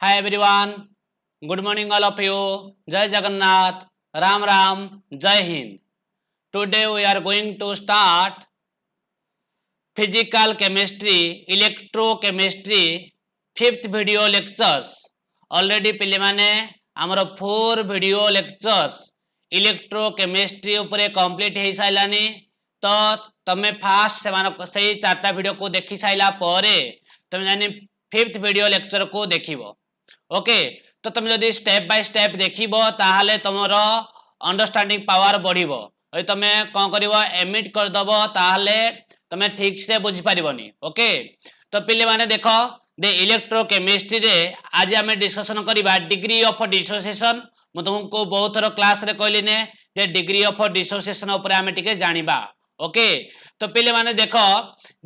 Hi everyone, good morning all of you. Jai Jagannath, Ram Ram, Jai Hind. Today we are going to start physical chemistry, electrochemistry, fifth video lectures. Already पिले माने आमर 4 video lectures electrochemistry उपरे complete हो साइलानी तो तमे fast से चारटा video को देखी साइला परे तमे जानी फिफ्थ वीडियो लेक्चर को देखिबो ओके तो तुम जदि स्टेप बाय स्टेप देखिबो ताहाले तमरो अंडरस्टैंडिंग पावर बढ़िबो ओय तमे कोन करिवो एमिट कर दबो ताहाले तमे ठीक से बुझी पारिबोनी ओके तो पिले माने देखो दे इलेक्ट्रोकेमिस्ट्री रे आज हमें डिस्कशन करिबा डिग्री ऑफ डिसोसिएशन मु तुमको बहुत थरो क्लास रे कहली ने जे डिग्री ऑफ डिसोसिएशन ऊपर हमें टिके जानिबा ओके तो पिले माने देखो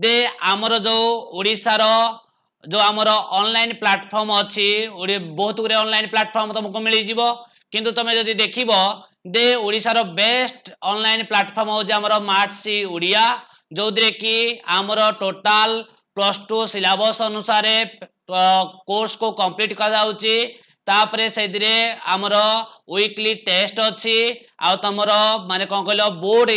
दे हमरो जो ओडिसा रो जो आमर ऑनलाइन प्लेटफॉर्म अच्छी बहुत गुरे ऑनलाइन प्लेटफॉर्म तुमको मिल जीवो किंतु तुम जदि देखिबो दे ओडिसा रो बेस्ट ऑनलाइन प्लेटफॉर्म हो जे हमरो मार्टसी ओडिया जो दरे की हमरो टोटल +2 सिलेबस अनुसार कोर्स को कंप्लीट कर जाउची तापरे से दिरे हमरो वीकली टेस्ट अच्छी आ तमरो माने कोन कहलो बोर्ड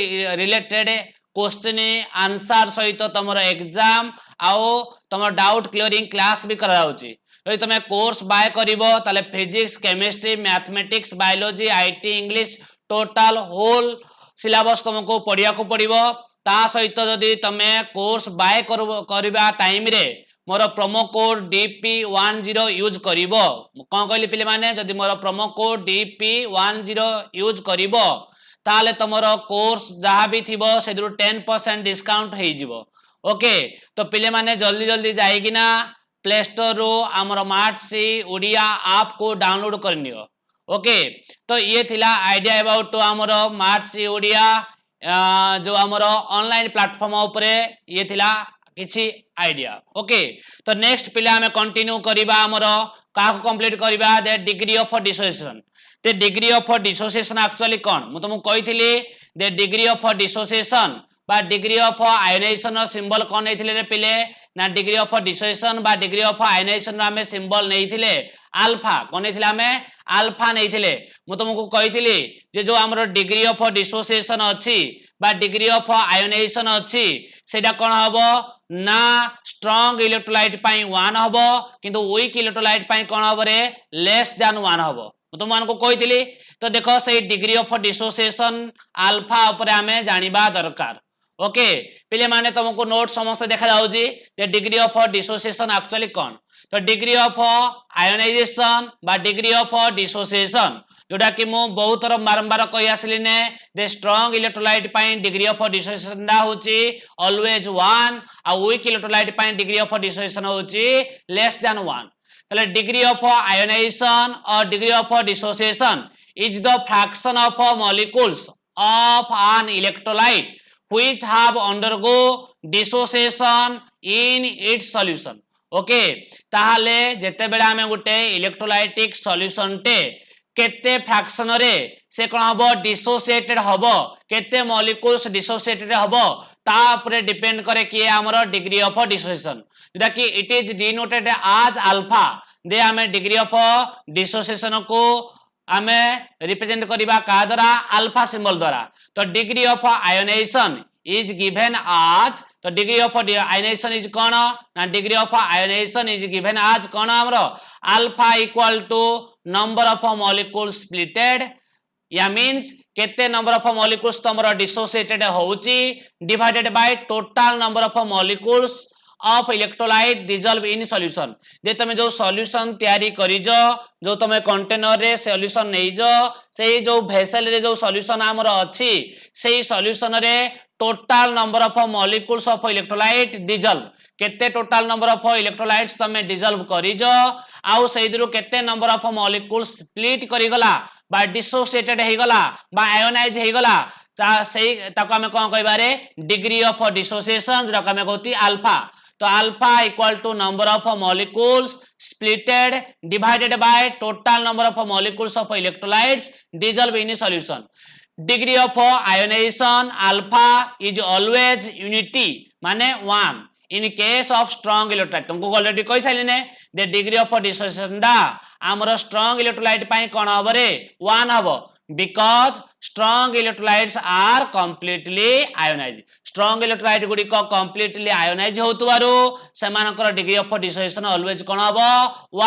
रिलेटेड क्वेश्चन आंसर सहित तुम एग्जाम आओ तुम डाउट क्लियरिंग क्लास भी कराउची यदि तुम कोर्स बाय करिवो ताले physics chemistry mathematics biology IT English total whole syllabus तुमको पढ़िया को पड़िवो ता सहित यदि तुम कोर्स बाय करबा टाइम रे मोर प्रोमो कोड DP10 यूज करिवो कोन कहली पिले माने यदि मोर प्रोमो कोड DP10 यूज करिवो ताले तमरो कोर्स जहाँ भी थिबो से 10% डिस्काउंट हो जिवो ओके तो पिले माने जल्दी जल्दी जाइकी ना प्ले स्टोर रो हमर मार्टसी ओडिया ऐप को डाउनलोड करनियो ओके तो ये थिला आइडिया अबाउट हमर मार्टसी ओडिया जो हमर ऑनलाइन प्लेटफॉर्म ऊपर ये थिला किछि आइडिया ओके तो नेक्स्ट पिले हमें कंटिन्यू करिबा हमर का कंप्लीट करिबा the degree of dissociation the degree of dissociation actually कौन मु तुमको कहिथिली the degree of dissociation बा degree of ionization सिंबल कौन नैथिले रे पिले ना degree of dissociation बा degree of ionization हमें सिंबल नैथिले अल्फा कौन नैथिले हमें अल्फा नैथिले मु तुमको कहिथिली जे जो हमरो degree of dissociation अछि बा degree of ionization अछि सेटा कोन हबो ना स्ट्रांग इलेक्ट्रोलाइट पई 1 हबो किंतु वीक इलेक्ट्रोलाइट पई कोन हबो रे लेस देन 1 हबो तुमको कही तो देखो से डिग्री ऑफ डिसोसिएशन अल्फा ऊपर हमें जानिबा दरकार ओके पिले माने तुमको नोट समस्त देखा जाउजी जे डिग्री ऑफ डिसोसिएशन एक्चुअली कौन तो डिग्री ऑफ आयोनाइजेशन बा डिग्री ऑफ डिसोसिएशन जोटा कि मु बहुत थर बारंबार कहि आसली ने द स्ट्रांग इलेक्ट्रोलाइट पई डिग्री ऑफ डिसोसिएशन दा होची ऑलवेज 1 आ वीक इलेक्ट्रोलाइट पई डिग्री ऑफ डिसोसिएशन होची less than 1 the degree of ionization or degree of dissociation is the fraction of molecules of an electrolyte which have undergo dissociation in its solution okay ताहाले जेते बेला हमें गुटे electrolytic solution टे केते fraction रे से कोन हबो dissociated हबो केते मॉलिक्यूल्स डिसोसिएटेड हबो ता ऊपर डिपेंड करे कि हमरो डिग्री ऑफ डिसोसिएशन जेटा कि it is denoted as alpha दे हमें डिग्री ऑफ डिसोसिएशन को हमें रिप्रेजेंट करिबा का द्वारा अल्फा सिंबल द्वारा तो degree of ionisation is given as तो डिग्री ऑफ आयोनाइजेशन इज कोन ना degree of ionisation is given as कोन हमरो alpha equal to number of molecules splitted या मींस केते नंबर ऑफ मॉलिक्यूल्स तमरो डिसोसिएटेड होउची divided by total number of molecules of electrolyte dissolve in solution जे तमे जो सॉल्यूशन तैयारी करिजो जो तमे कंटेनर रे सॉल्यूशन नैजो सेही जो वेसल रे जो सॉल्यूशन हमरो अछि सेही सॉल्यूशन रे total number of molecules of electrolyte dissolve केते टोटल नंबर ऑफ इलेक्ट्रोलाइट्स तमे डिसॉल्व करिजो आउ सेहिदरु केते नंबर ऑफ मॉलिक्यूल्स स्प्लिट करि गला बा डिसोसिएटेड हे गला बा आयोनाइज हे गला ता सेही ताको हमें कोन कहबा रे डिग्री ऑफ डिसोसिएशन जरा हमें कहती अल्फा तो alpha equal to number of molecules splitted divided by total number of molecules of electrolytes dissolve in solution degree of ionisation alpha is always unity माने 1 in case of strong electrolyte तुमको already कहि साइलिने the degree of dissociation दा हमर strong electrolyte पई कोन हबरे 1 हबो because strong electrolytes are completely ionised strong electrolyte गुडी को कंप्लीटली आयोनाइज होतुवारो सेमानकर डिग्री ऑफ डिसोसिएशन ऑलवेज कोन हबो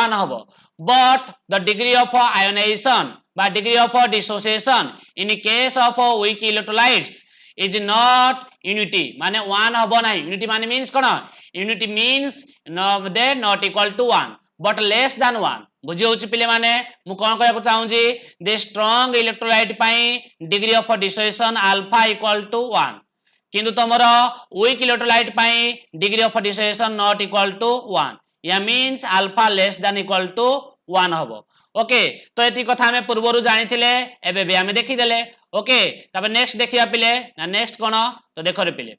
1 हबो but the degree of ionization by degree of dissociation in case of weak electrolytes is not unity माने 1 हबो नाही unity माने means cone unity means no they not equal to 1 but less than 1 बुझी होची पिले माने मु कोन कहया को चाहू जी the strong electrolyte पई degree of dissociation alpha equal to 1 किंतु तमरो weak electrolyte पई degree of dissociation not equal to 1 या means alpha less than equal to 1 हबो ओके तो एती कथा हमें पूर्वरु जानि थिले एबे बे हमें देखि देले ओके तबे नेक्स्ट देखिया पिले ना नेक्स्ट कोन तो देखो रे पिले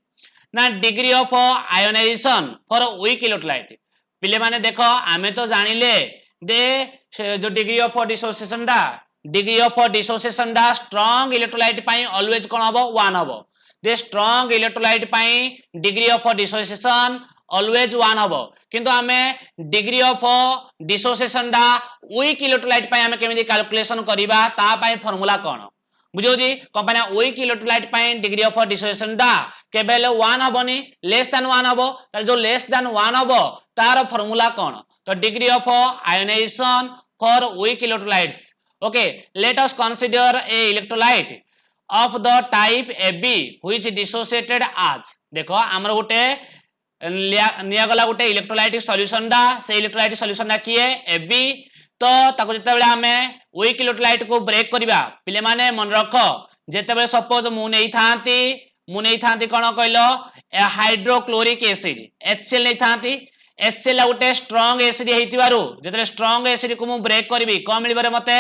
ना degree of ionisation for weak electrolyte पिले माने देखो हमें तो जानिले दे जो डिग्री ऑफ डिसोसिएशन दा स्ट्रांग इलेक्ट्रोलाइट पई ऑलवेज कोन हबो 1 हबो दे स्ट्रांग इलेक्ट्रोलाइट पई डिग्री ऑफ डिसोसिएशन ऑलवेज 1 हबो किंतु हमें डिग्री ऑफ डिसोसिएशन दा वीक इलेक्ट्रोलाइट पई हमें केमिति कैलकुलेशन करिबा ता पई फार्मूला कोन बुझो जी कंपनी वीक इलेक्ट्रोलाइट पई डिग्री ऑफ डिसोसिएशन दा केबेले 1 हबोनी लेस देन 1 हबो त जो लेस देन 1 हबो तार फार्मूला कोन तो degree of ionisation for weak electrolytes okay let us consider a electrolyte of the type AB which dissociated आज देखो हमर गुटे निया गला गुटे इलेक्ट्रोलाइटिक सॉल्यूशन दा से इलेक्ट्रोलाइटिक सॉल्यूशन दा किए AB तो ताको जते बेले हमें वीक इलेक्ट्रोलाइट को ब्रेक करिबा पिले माने मन रखो जते बेले सपोज मु नै थांती कोन कहलो हाइड्रोक्लोरिक एसिड HCl नै थांती HCl गुटे स्ट्रांग एसिड हेतिबारु जते स्ट्रांग एसिड को मु ब्रेक करबी कोन मिलिबरे मते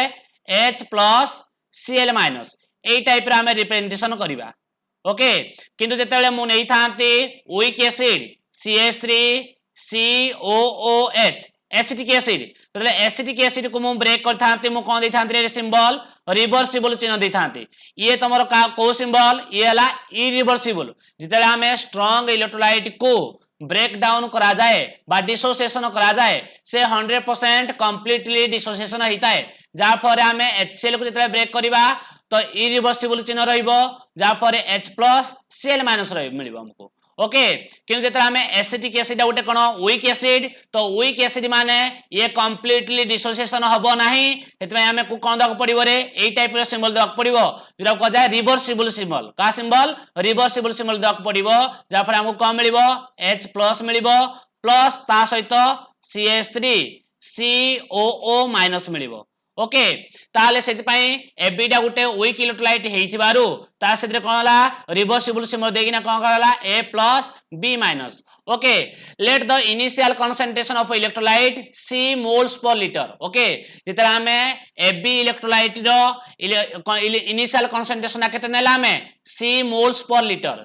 H+Cl- एई टाइप रा हमें रिप्रेजेंटेशन करिबा ओके किंतु जते बेले मु नै थांती weak acid CH3COOH acetic acid तो एसिटिक एसिड को मु ब्रेक करथांती मु कोन देथांती रे सिंबल रिवर्सिबल चिन्ह देथांती ये तमरो को सिंबल ये हला इरिवर्सिबल जितले हमें स्ट्रांग इलेक्ट्रोलाइट को ब्रेक डाउन करा जाए बा डिसोसिएशन करा जाए से 100% कंप्लीटली डिसोसिएशन होता है जा फरे हमें HCl को जितले ब्रेक करिबा तो इरिवर्सिबल चिन्ह रहइबो जा फरे H+Cl- रहि मिलिबो हमको ओके किंतु जेतरा हमें एसिटिक एसिड गोटे कोन वीक एसिड तो वीक एसिड माने ये कंप्लीटली डिसोसिएशन हबो नाही हेतमे हमें को कोन दक पड़िबो रे एई टाइप रो सिंबल दक पड़िबो जेरा को जाय रिवर्सिबल सिंबल का सिंबल रिवर्सिबल सिंबल दक पड़िबो जा पर हमको कोन मिलिबो H+ मिलिबो प्लस ता सहित CH3 COO- मिलिबो ओके ताले सेति पई AB टा गुटे वीक इलेक्ट्रोलाइट हेइथिबारु ता सेति कोन हला रिवर्सिबल सिंबल देगिना कोन करला A+B- okay let the initial concentration of electrolyte C moles per litre okay जेतरा हमें AB इलेक्ट्रोलाइट रो इनिशियल कंसंट्रेशन केते नेला हमें C मोल्स पर लीटर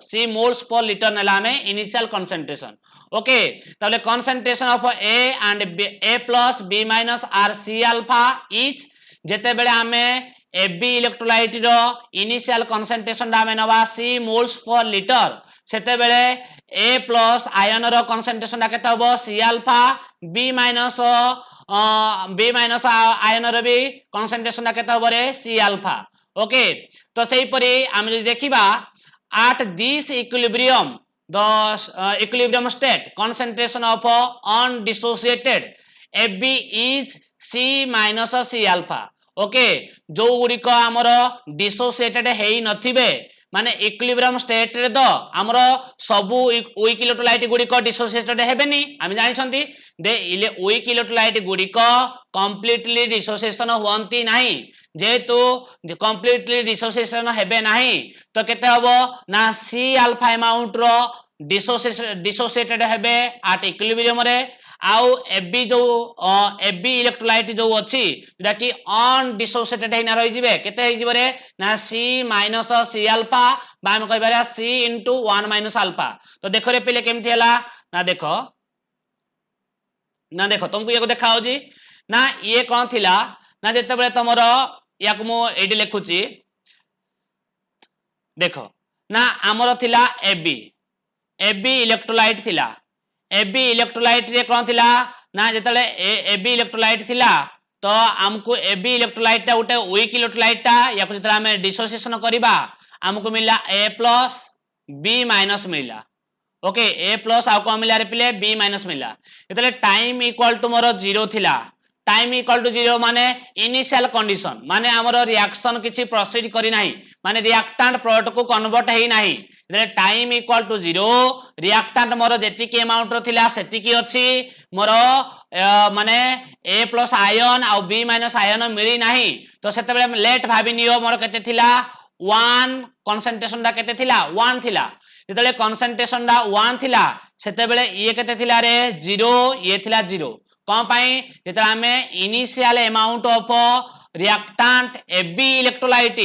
नेला हमें इनिशियल कंसंट्रेशन ओके ताले concentration of A and A+B- are C alpha each जेते बेले हमें AB इलेक्ट्रोलाइट रो इनिशियल कंसंट्रेशन दा नवा C मोल्स पर लीटर सेते बेले A+ आयन रो कंसंट्रेशन दा केते हबो C अल्फा B- आयन रो भी कंसंट्रेशन दा केते हबो रे C अल्फा ओके तो सेही परी हम जे देखिबा at this equilibrium the equilibrium state concentration of undissociated AB is C- C alpha okay जो गुड़िक आमर डिसोसिएटेड हेई नथिबे माने इक्विलिब्रियम स्टेट रे तो आमर सबु वीक इलेक्ट्रोलाइट गुड़िक डिसोसिएटेड हेबेनी आमी जानि छंती दे वीक इलेक्ट्रोलाइट गुड़िक कंप्लीटली डिसोसिएशन होंती नाही जेतु कंप्लीटली डिसोसिएशन हेबे नाही तो केते हबो ना C अल्फा अमाउंट रो डिसोसिएटेड हेबे एट इक्विलिब्रियम रे आउ एबी जो एबी इलेक्ट्रोलाइट जो अछि जेटा कि अनडिसोसिएटेड हेना रहि जिवे केते हेइ जिवे रे ना C- C अल्फा बा हम कहबा रे C * 1 - अल्फा तो देखो रे पहिले केमथि हला ना देखो तुमको ये को देखा होजी ना ये कोन थिला ना जते बेले तमरो याक मो एडी लेखुची देखो ना हमरो थिला एबी इलेक्ट्रोलाइट थिला एबी इलेक्ट्रोलाइट रे कोन थिला ना जेतले एबी इलेक्ट्रोलाइट थिला तो हमको एबी इलेक्ट्रोलाइट टा उटे वीक इलेक्ट्रोलाइट टा या कुछ तरह में डिसोसिएशन करिबा हमको मिला A प्लस B माइनस मिला ओके A प्लस आ को मिला रे पिले B माइनस मिला जेतले टाइम इक्वल टू मोर 0 थिला टाइम इक्वल टू 0 माने इनिशियल कंडीशन माने हमरो रिएक्शन किछि प्रोसीड करी नाही माने रिएक्टेंट प्रोडक्ट को कन्वर्ट हेई नाही जेतले टाइम इक्वल टू 0 रिएक्टेंट मोर जेतिकी अमाउंट रो थिला सेतिकी अछि मोर माने A प्लस आयन आ B माइनस आयन मिली नाही तो सेते बेले लेट भाबी नियो मोर केते थिला 1 कंसंट्रेशन दा केते थिला 1 थिला जेतले कंसंट्रेशन दा 1 थिला सेते बेले ये केते थिला रे 0 ये थिला 0 कोन पाई जेतले हमें initial amount of reactant AB electrolyte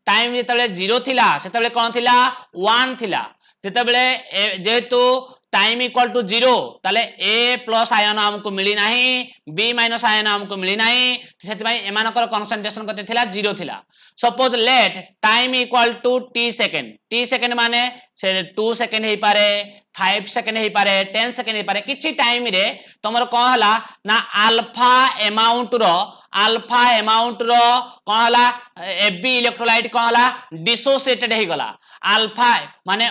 time जेतले 0 थिला सेते बेले कोन थिला 1 थिला जेते बेले जेहेतु टाइम इक्वल टू 0 ताले A प्लस आयन हमको मिली नाही B माइनस आयन हमको मिली नाही सेति भाई एमानकर कंसंट्रेशन कते थिला 0 थिला suppose let time equal to t second माने से 2 सेकंड हे पारे 5 सेकंड हे पारे 10 सेकंड हे पारे किछि टाइम रे तमर कोन हला ना अल्फा अमाउंट रो कोन हला AB इलेक्ट्रोलाइट कोन हला डिसोसिएटेड हे गला अल्फा माने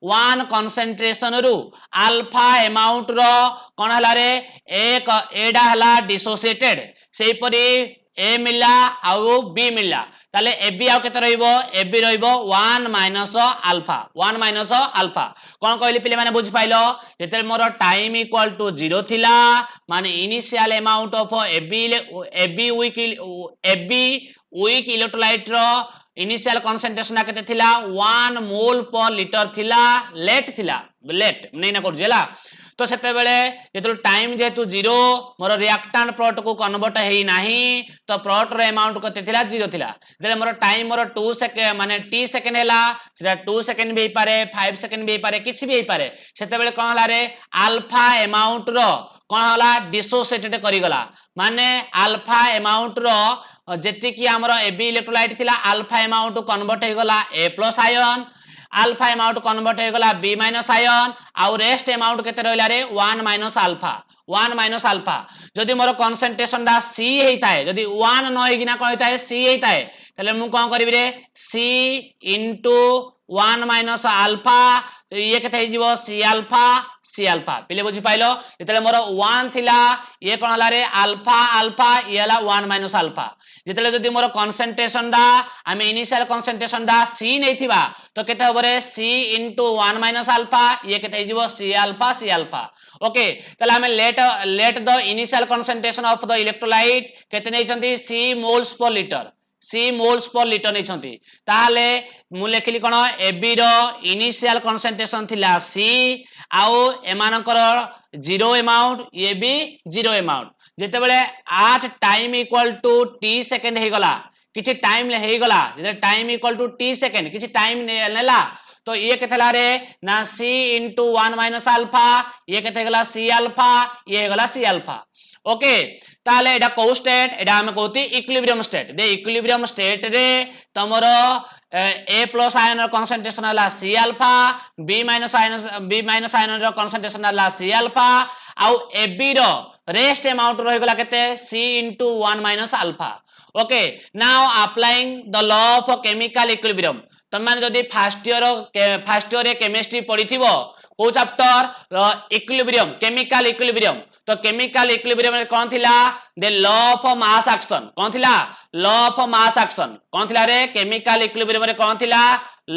1 कंसंट्रेशन रु अल्फा अमाउंट रो कोन हला रे एक एडा हला डिसोसिएटेड सेही परी A मिला आउ B मिला ताले AB आउ केते रहइबो AB रहइबो 1 माइनस अल्फा कोन कहली पिले माने बुझ पाइलो जेते मोर टाइम इक्वल टू 0 थिला माने initial amount of AB weak electrolyte रो इनिशियल कंसंट्रेशन केते थिला 1 मोल पर लीटर थिला लेट नै ना कर जेला तो सेते बेले जेतो टाइम जेतु 0 मोर रिएक्टेंट प्रोडक्ट को कन्वर्ट हेई नाही तो प्रोडक्ट रो अमाउंट कते थिला 0 थिला जेले मोर टाइम मोर 2 सेकंड माने t सेकंड हैला सेटा 2 सेकंड भी पारे 5 सेकंड भी पारे किछि भी पारे सेते बेले कोन हला रे अल्फा अमाउंट रो कोन हला डिसोसिएटेड करि गला माने अल्फा अमाउंट रो जेति कि हमरो AB इलेक्ट्रोलाइट थिला अल्फा अमाउंट कन्वर्ट हे गला A plus ion alpha amount convert हे गला B माइनस आयन आउ रेस्ट अमाउंट केते रहला रे 1 माइनस अल्फा जदि मोर कंसंट्रेशन दा C हेई थाए जदि 1 न हेगिना कोन हेई थाए C हेई थाए तले मु कोन करबी रे C * 1 माइनस अल्फा ये केते हे जीवो C अल्फा पिले बुझी पाइलो जेतले मोर 1 थिला ये कोन हला रे अल्फा ये हला 1 माइनस अल्फा जेतले जदि मोर कंसंट्रेशन दा हमें इनिशियल कंसंट्रेशन दा C नै थिबा तो केते होबरे C * 1 माइनस अल्फा ये केते हे जीवो C अल्फा ओके तले हमें late the initial concentration of the electrolyte केते नै छंती C मोल्स पर लीटर नै छंती ताले मु लेखिली कोन AB रो इनिशियल कंसंट्रेशन थिला C आउ एमानकर 0 अमाउंट ये भी 0 अमाउंट जेते बेले 8 time equal to t second हे गला किछि टाइम हे गला जे time equal to t second किछि टाइम नेला तो ये केथला रे ना C * 1 माइनस अल्फा ये केथे गला C अल्फा ये गला C अल्फा ओके ताले एडा को स्टेट एडा हम कहती इक्विलिब्रियम स्टेट दे इक्विलिब्रियम स्टेट रे तमरो A प्लस आयन रो कंसंट्रेशन हला C alpha B minus ion रो कंसंट्रेशन हला C अल्फा आउ AB रो रेस्ट अमाउंट रह गला केते C * 1 minus alpha okay now applying the law of chemical equilibrium तमान जदी फर्स्ट ईयर केमिस्ट्री पढिथिबो को चैप्टर इक्विलिब्रियम केमिकल इक्विलिब्रियम तो केमिकल इक्विलिब्रियम रे कोन थिला the law of mass action कोन थिला लॉ ऑफ मास एक्शन कोन थिला रे केमिकल इक्विलिब्रियम रे कोन थिला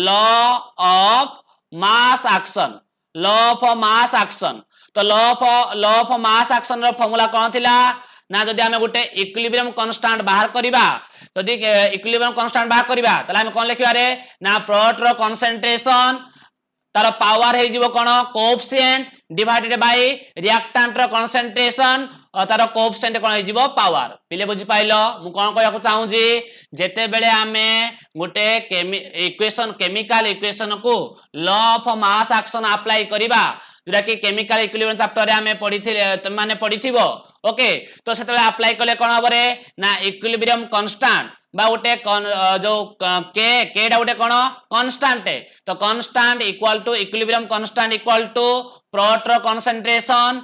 लॉ ऑफ मास एक्शन तो लॉ ऑफ मास एक्शन रो फार्मूला कोन थिला ना जदी हमें गोटे इक्विलिब्रियम कांस्टेंट बाहर करिबा जदी इक्विलिब्रियम कांस्टेंट बाहर करिबा तले हम कोन लिखिबा रे ना प्रोडक्ट रो कंसंट्रेशन तार पावर हे जीवो कोन कोएफिशिएंट डिवाइडेड बाय रिएक्टेंट रो कंसंट्रेशन और तार कोएफिशिएंट कोन हे जीवो पावर पिले बुझी पाइलो मु कोन कहया को चाहू जी जेते बेले हमें गोटे केमिकल इक्वेशन को law of mass action apply करिबा जोरा कि केमिकल इक्विलिब्रियम चैप्टर रे हमें पढिथिले त माने पढिथिबो ओके तो सेतले अप्लाई करले कोन हबरे ना इक्विलिब्रियम कांस्टेंट बा गोटे जो के गोटे कौन कांस्टेंट है तो constant equal to equilibrium constant equal to product रो कंसंट्रेशन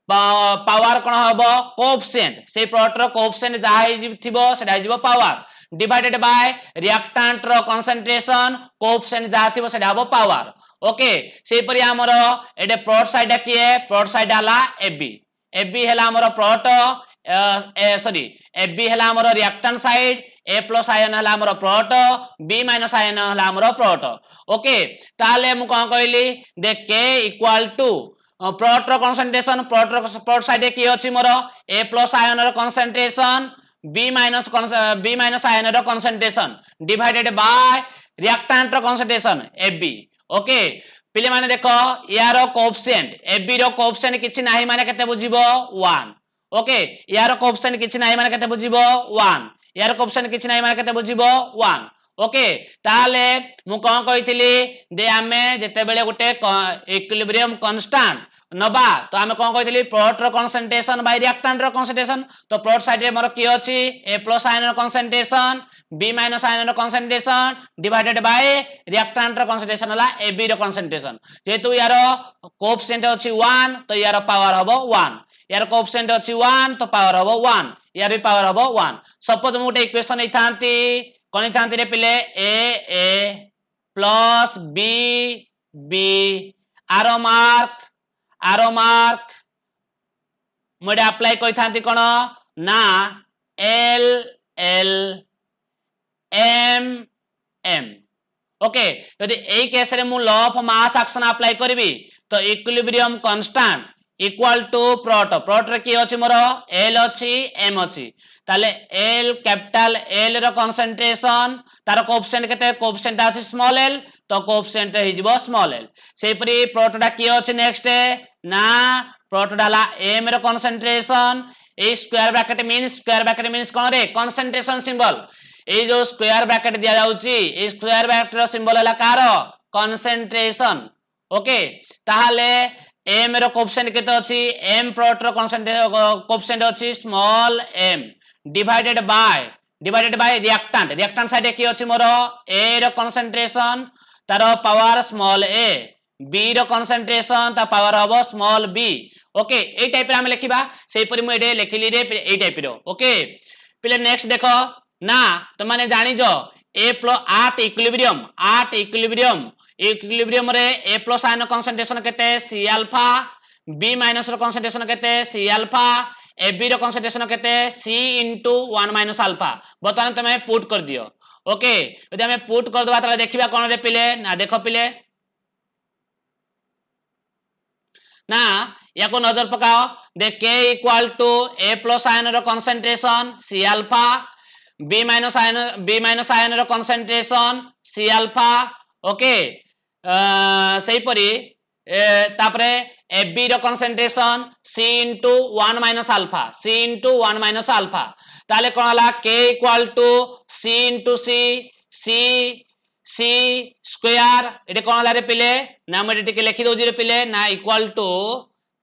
पावर कौन हम कोएफिशिएंट से प्रोडक्ट रो कोएफिशिएंट जहा थिबो सेटा हिजबो पावर डिवाइडेड बाय रिएक्टेंट रो कंसंट्रेशन कोएफिशिएंट जहा थिबो सेटा हबो पावर ओके से परि हमर एडे प्रोडक्ट साइड किए प्रोडक्ट साइड हला एबी एबी हला हमर प्रोडक्ट सॉरी एबी हला हमर reactant side A plus ion हला हमर प्रोडक्ट बी माइनस आयन हला हमर प्रोडक्ट ओके ताले मु कोन कहली दे के इक्वल टू प्रोडक्ट रो कंसंट्रेशन प्रोडक्ट साइड की अछि मोर ए प्लस आयन रो कंसंट्रेशन बी माइनस आयन रो कंसंट्रेशन डिवाइडेड बाय रिएक्टेंट रो कंसंट्रेशन एबी ओके पिले माने देखो यार कोएफिशिएंट एबी रो कोएफिशिएंट किछि नाही माने केते बुझिबो 1 ओके यार कोएफिशिएंट किछि नाही माने केते बुझिबो 1 यार कोएफिशिएंट किछि नाही माने केते बुझिबो 1 ओके ताले मु कोन कहितली दे आमे जेते बेले गोटे इक्विलिब्रियम कांस्टेंट नबा तो आमे कोन कहितली प्रोडक्ट रो कंसंट्रेशन बाय रिएक्टेंट रो कंसंट्रेशन तो प्रोडक्ट साइड रे मोर की अछि ए प्लस आयन रो कंसंट्रेशन बी माइनस आयन रो कंसंट्रेशन डिवाइडेड बाय रिएक्टेंट रो कंसंट्रेशन हला ए बी रो कंसंट्रेशन जेतु यार कोएफिशिएंट अछि 1 तो यार पावर हबो 1 यार कोएफिशिएंट अछि 1 तो पावर हबो 1 यार भी पावर हबो 1 सपोज मु गोटे इक्वेशन नै थांती कोन थांती रे पिले A plus B B arrow mark मोडे अप्लाई करि थांती कोन ना L L M M okay यदि एई केस रे मु law of mass action apply करबी तो equilibrium constant equal to product रे की अछि मोर एल अछि एम अछि ताले एल कैपिटल एल रो कंसंट्रेशन तार कोएफिशिएंट केते कोएफिशिएंट अछि स्मॉल एल तो कोएफिशिएंट हिजबो स्मॉल एल सेहि परि प्रोडक्ट की अछि नेक्स्ट ना प्रोडक्ट हला एम रो concentration A square bracket means कोन रे कंसंट्रेशन सिंबल ए जो स्क्वायर ब्रैकेट दिया जाउची ए स्क्वायर ब्रैकेट रो सिंबल हला कार कंसंट्रेशन ओके ताहाले एम रो कोएफिशिएंट केते अछि एम प्रोडक्ट रो कोएफिशिएंट अछि small M divided by reactant side की अछि मोर ए रो कंसंट्रेशन तार पावर स्मॉल ए बी रो कंसंट्रेशन ता पावर हबो स्मॉल बी ओके ए टाइप रे हम लिखिबा सेहि परि मु एडे लिखिली रे ए टाइप रो ओके पिले नेक्स्ट देखो ना तो माने जानि जो ए प्लस आट इक्विलिब्रियम रे ए प्लस आयन कंसंट्रेशन केते सी अल्फा बी माइनस रो कंसंट्रेशन केते सी अल्फा ए बी रो कंसंट्रेशन केते सी इनटू 1 माइनस अल्फा बतन तमे पुट कर दियो ओके यदि हमें पुट कर दबा त देखिबा कोन रे पिले ना देखो पिले ना याको नजर पकाओ दे K equal to A plus ion रो concentration C alpha B minus ion रो कंसंट्रेशन सी अल्फा ओके सही परी तापरे ए बी रो concentration C into 1 minus alpha ताले कोन हला K equal to C into C square एटे कोन हला रे पिले ना मटे टिके लिखि दोजी रे पिले ना equal to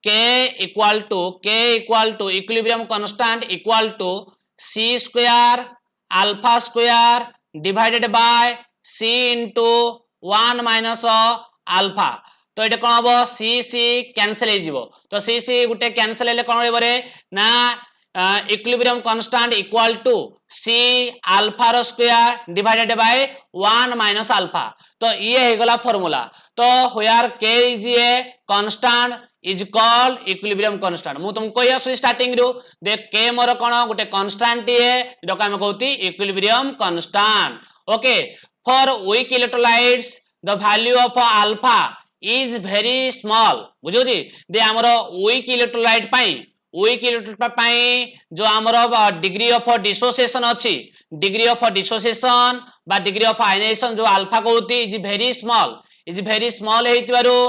K equal to equilibrium constant equal to C square alpha square divided by C into 1 minus alpha तो ये कौन हम सी कैंसल हो तो सी गोटे कैंसल हेले कौन हो ना equilibrium constant equal to C alpha रो square divided by 1 minus alpha तो ये हो गला फार्मूला तो where K is a constant is called equilibrium constant मु तुमको कहि आसु स्टार्टिंग रो देख के मोर कोन गोटे कांस्टेंट है जोका हम कहती equilibrium constant okay for weak electrolytes the value of alpha is very small बुझो जी दे हमरो वीक इलेक्ट्रोलाइट जो हमरो डिग्री ऑफ डिसोसिएशन अछि डिग्री ऑफ डिसोसिएशन बा डिग्री ऑफ आयनाइजेशन जो अल्फा कहती इज वेरी स्मॉल हेतिबारो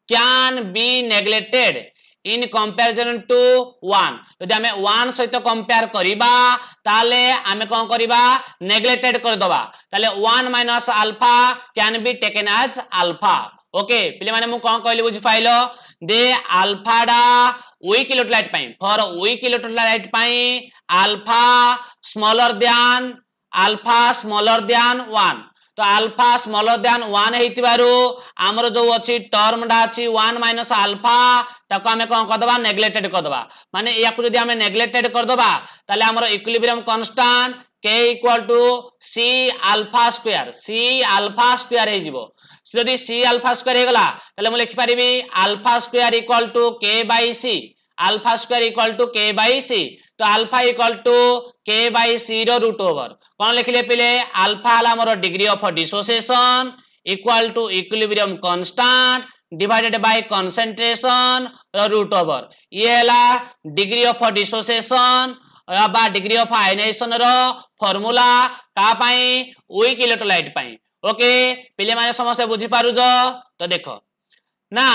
can be neglected in comparison to 1 यदि हमें 1 सहित कंपेयर करिबा ताले हमें कोन करिबा नेग्लेक्टेड कर दबा ताले 1 minus alpha can be taken as alpha okay पिले माने मु कोन कहली बुझ पाइलो दे अल्फा डा वीक इलेक्ट्रोलाइट पई फॉर वीक इलेक्ट्रोलाइट पई alpha smaller than alpha smaller than 1 तो अल्फा स्मॉलर दैन 1 हेतिबारु हमर जो अछि टर्म डा अछि 1 माइनस अल्फा ताको हमें कोन कर दबा नेग्लेक्टेड कर दबा माने याकु जदी हमें नेग्लेक्टेड कर दबा ताले हमर equilibrium constant k equal to c alpha square हे जिवो जदी c अल्फा स्क्वायर हे गला ताले म लिखि परिबी alpha square equal to k by c alpha square equal to k by c तो alpha equal to k by c रो रूट ओवर कोन लिखिले पिले अल्फा हला हमर degree of dissociation equal to equilibrium constant divided by concentration root over ये हला degree of dissociation बा डिग्री ऑफ आयनाइजेशन रो फार्मूला का पई वीक इलेक्ट्रोलाइट पई ओके पिले माने समस्त बुझी पारु जो तो देखो ना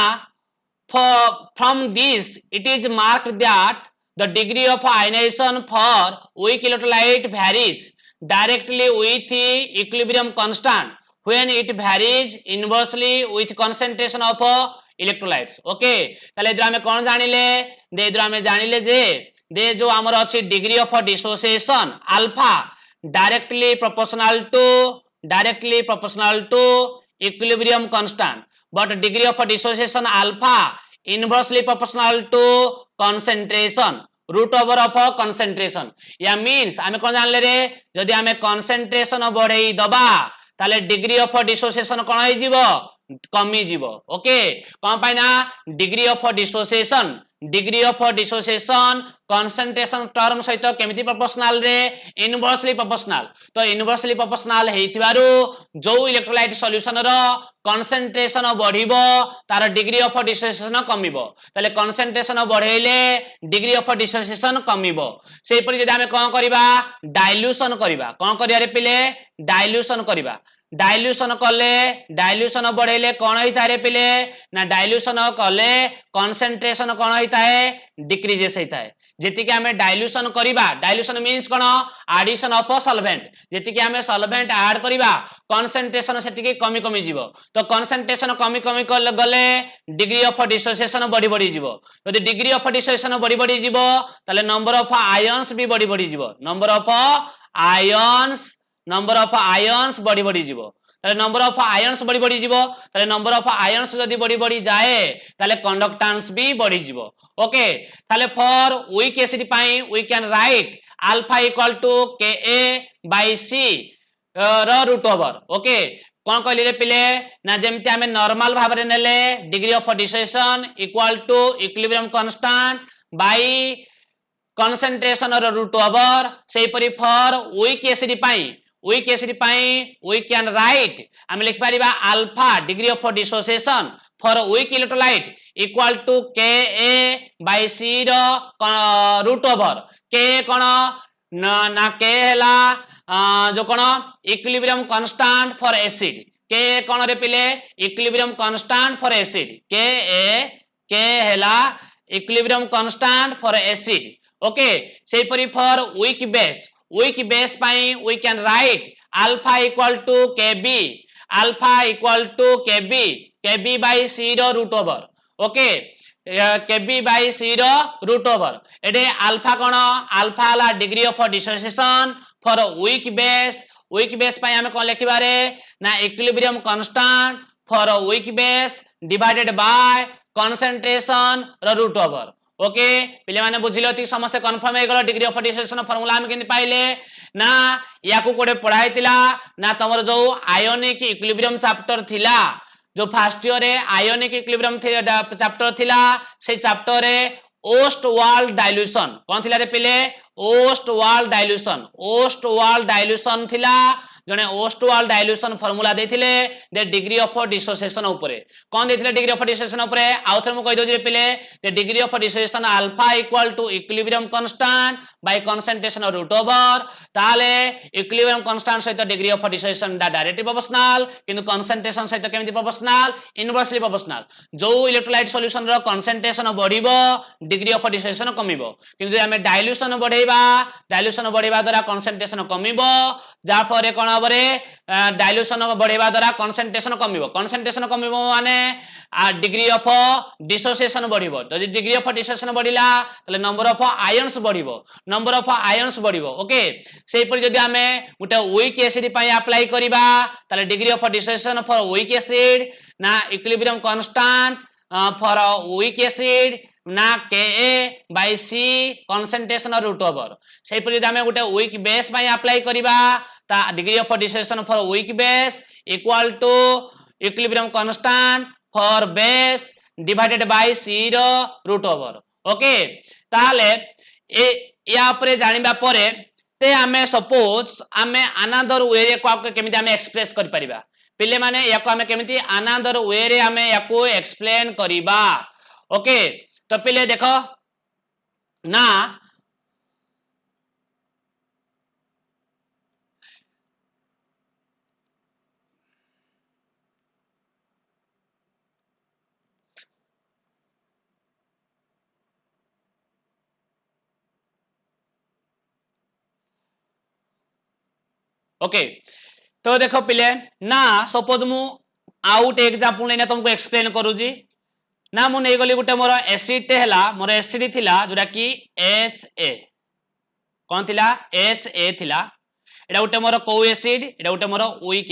from this it is marked that the degree of ionization for weak electrolyte varies directly with the equilibrium constant when it varies inversely with concentration of electrolytes okay ताले इधर हमें कौन जानिले दे इधर हमें जानिले जे दे जो हमर अछि degree of dissociation alpha directly proportional to equilibrium constant but degree of dissociation alpha inversely proportional to concentration root over of concentration या means हमें कौन जान ले रे जदि हमें concentration बढ़ेई दबा ताले degree of dissociation कौन होई जीवो कमी जीवो ओके कौन पाई ना degree of dissociation concentration term सहित केमिति प्रोपोर्शनल रे इनवर्सली प्रोपोर्शनल तो इनवर्सली प्रोपोर्शनल हेतिबारु जो इलेक्ट्रोलाइट सॉल्यूशन रो कंसंट्रेशन बढ़िबो तार डिग्री ऑफ डिसोसिएशन कमिबो ताले कंसंट्रेशन बढ़ेले डिग्री ऑफ डिसोसिएशन कमिबो सेहि परि जदि हमें कोन करिबा डाइल्यूशन करिबा कोन करिया रे पिले डाइल्यूशन करिबा डाइल्यूशन बढ़ेले कौन होता है पिले ना डाइल्यूशन कले कंसंट्रेशन कौन होता है डिक्रीजेस होता है जेति के हमें डाइल्यूशन करिबा डाइल्यूशन मींस कोन एडिशन ऑफ सॉल्वेंट जेति के हमें सॉल्वेंट ऐड करिबा कंसंट्रेशन सेति के कमी कमी जीवो तो कंसंट्रेशन कमी कमी गले डिग्री ऑफ डिसोसिएशन बढ़ी जीवो यदि डिग्री ऑफ डिसोसिएशन बढ़ी जीवो ताले नंबर ऑफ आयन्स भी बढ़ी जीवो नंबर ऑफ आयन्स बढ़ी जीवो ताले नंबर ऑफ आयन्स बढ़ी जीवो ताले नंबर ऑफ आयन्स जदी बढ़ी जाए ताले कंडक्टेंस भी बढ़ी जीवो ओके ताले फॉर वीक एसिड पाई we can write alpha equal to Ka by C रो रूट ओवर ओके कोन कहली रे पिले ना जेमति हमें नॉर्मल भाव रे नेले degree of dissociation equal to equilibrium constant by concentration रो रूट ओवर सेहि परि फॉर वीक एसिड पाई वी कैन राइट हम लिख पारिबा alpha degree of dissociation for weak electrolyte equal to Ka by C रो रूट ओवर K कोन ना K हला जो कोन equilibrium constant for acid K कोन रे पिले equilibrium constant for acid K हला equilibrium constant for acid okay सेहि परि फॉर वीक बेस पाई we can write alpha equal to Kb by C रो root over okay Kb by C रो root over एडे alpha कोन alpha हला degree of dissociation for weak base पाई हमें कोन लिखिबा रे ना equilibrium constant for weak base divided by concentration रो रूट ओवर ओके पिले माने बुझिलो ती समस्त कंफर्म हे गलो डिग्री ऑफ डिसोसिएशन फार्मूला हम केनि पाइले ना याकू कोडे पढाइतिला ना तमर जो आयोनिक इक्विलिब्रियम चैप्टर थिला जो फर्स्ट ईयर रे आयोनिक इक्विलिब्रियम चैप्टर थिला से चैप्टर रे ओस्ट वाल डाइल्यूशन कोन थिला रे पिले ओस्ट वाल डाइल्यूशन थिला जने ओस्ट वाल डाइल्यूशन फार्मूला देथिले दे डिग्री ऑफ डिसोसिएशन ऊपरे कोन देथिले डिग्री ऑफ डिसोसिएशन ऊपरे आउथर मु कहि दो जे पिले दे degree of dissociation alpha equal to equilibrium constant by concentration root over ताले इक्विलिब्रियम कांस्टेंट सहित degree of dissociation directly proportional किंतु कंसंट्रेशन सहित केमिति प्रोपोर्शनल इनवर्सली प्रोपोर्शनल जो इलेक्ट्रोलाइट सॉल्यूशन रो कंसंट्रेशन बढ़िबो डिग्री ऑफ डिसोसिएशन कमिबो किंतु हमें डाइल्यूशन बढ़े बढ़ेबा द्वारा कंसंट्रेशन कमिबो जा फरे कोन हबरे डाइल्यूशन बढ़ेबा द्वारा कंसंट्रेशन कमिबो माने डिग्री ऑफ डिसोसिएशन बढ़िबो तो डिग्री ऑफ डिसोसिएशन बढ़िला तले नंबर ऑफ आयंस बढ़िबो ओके सेही पर जदी हमें गुटे वीक एसिड पई अप्लाई करिबा तले degree of dissociation for weak acid ना equilibrium constant for weak acid ना Ka/C कंसंट्रेशन रूट ओवर सेही पर जदी हमें गुटे वीक बेस पई अप्लाई करिबा ता degree of dissociation for weak base equal to equilibrium constant for base divided by C रो रूट ओवर ओके ताले ए या ऊपर जानिबा परे ते हमें सपोज हमें अनदर वे रे को केमिति हमें एक्सप्रेस कर परिबा पिले माने याको हमें केमिति अनदर वे रे हमें याको एक्सप्लेन करिबा ओके तो पिले देखो ना ओके तो देखो पिले ना सपोज मु आउट एग्जांपल लेना तुमको एक्सप्लेन करूजी ना मु नै गली गुटे मोर एसिड टे हला मोर एसिड थिला जोरा की HA कोन थिला HA थिला एडा गुटे मोर को एसिड एडा गुटे मोर वीक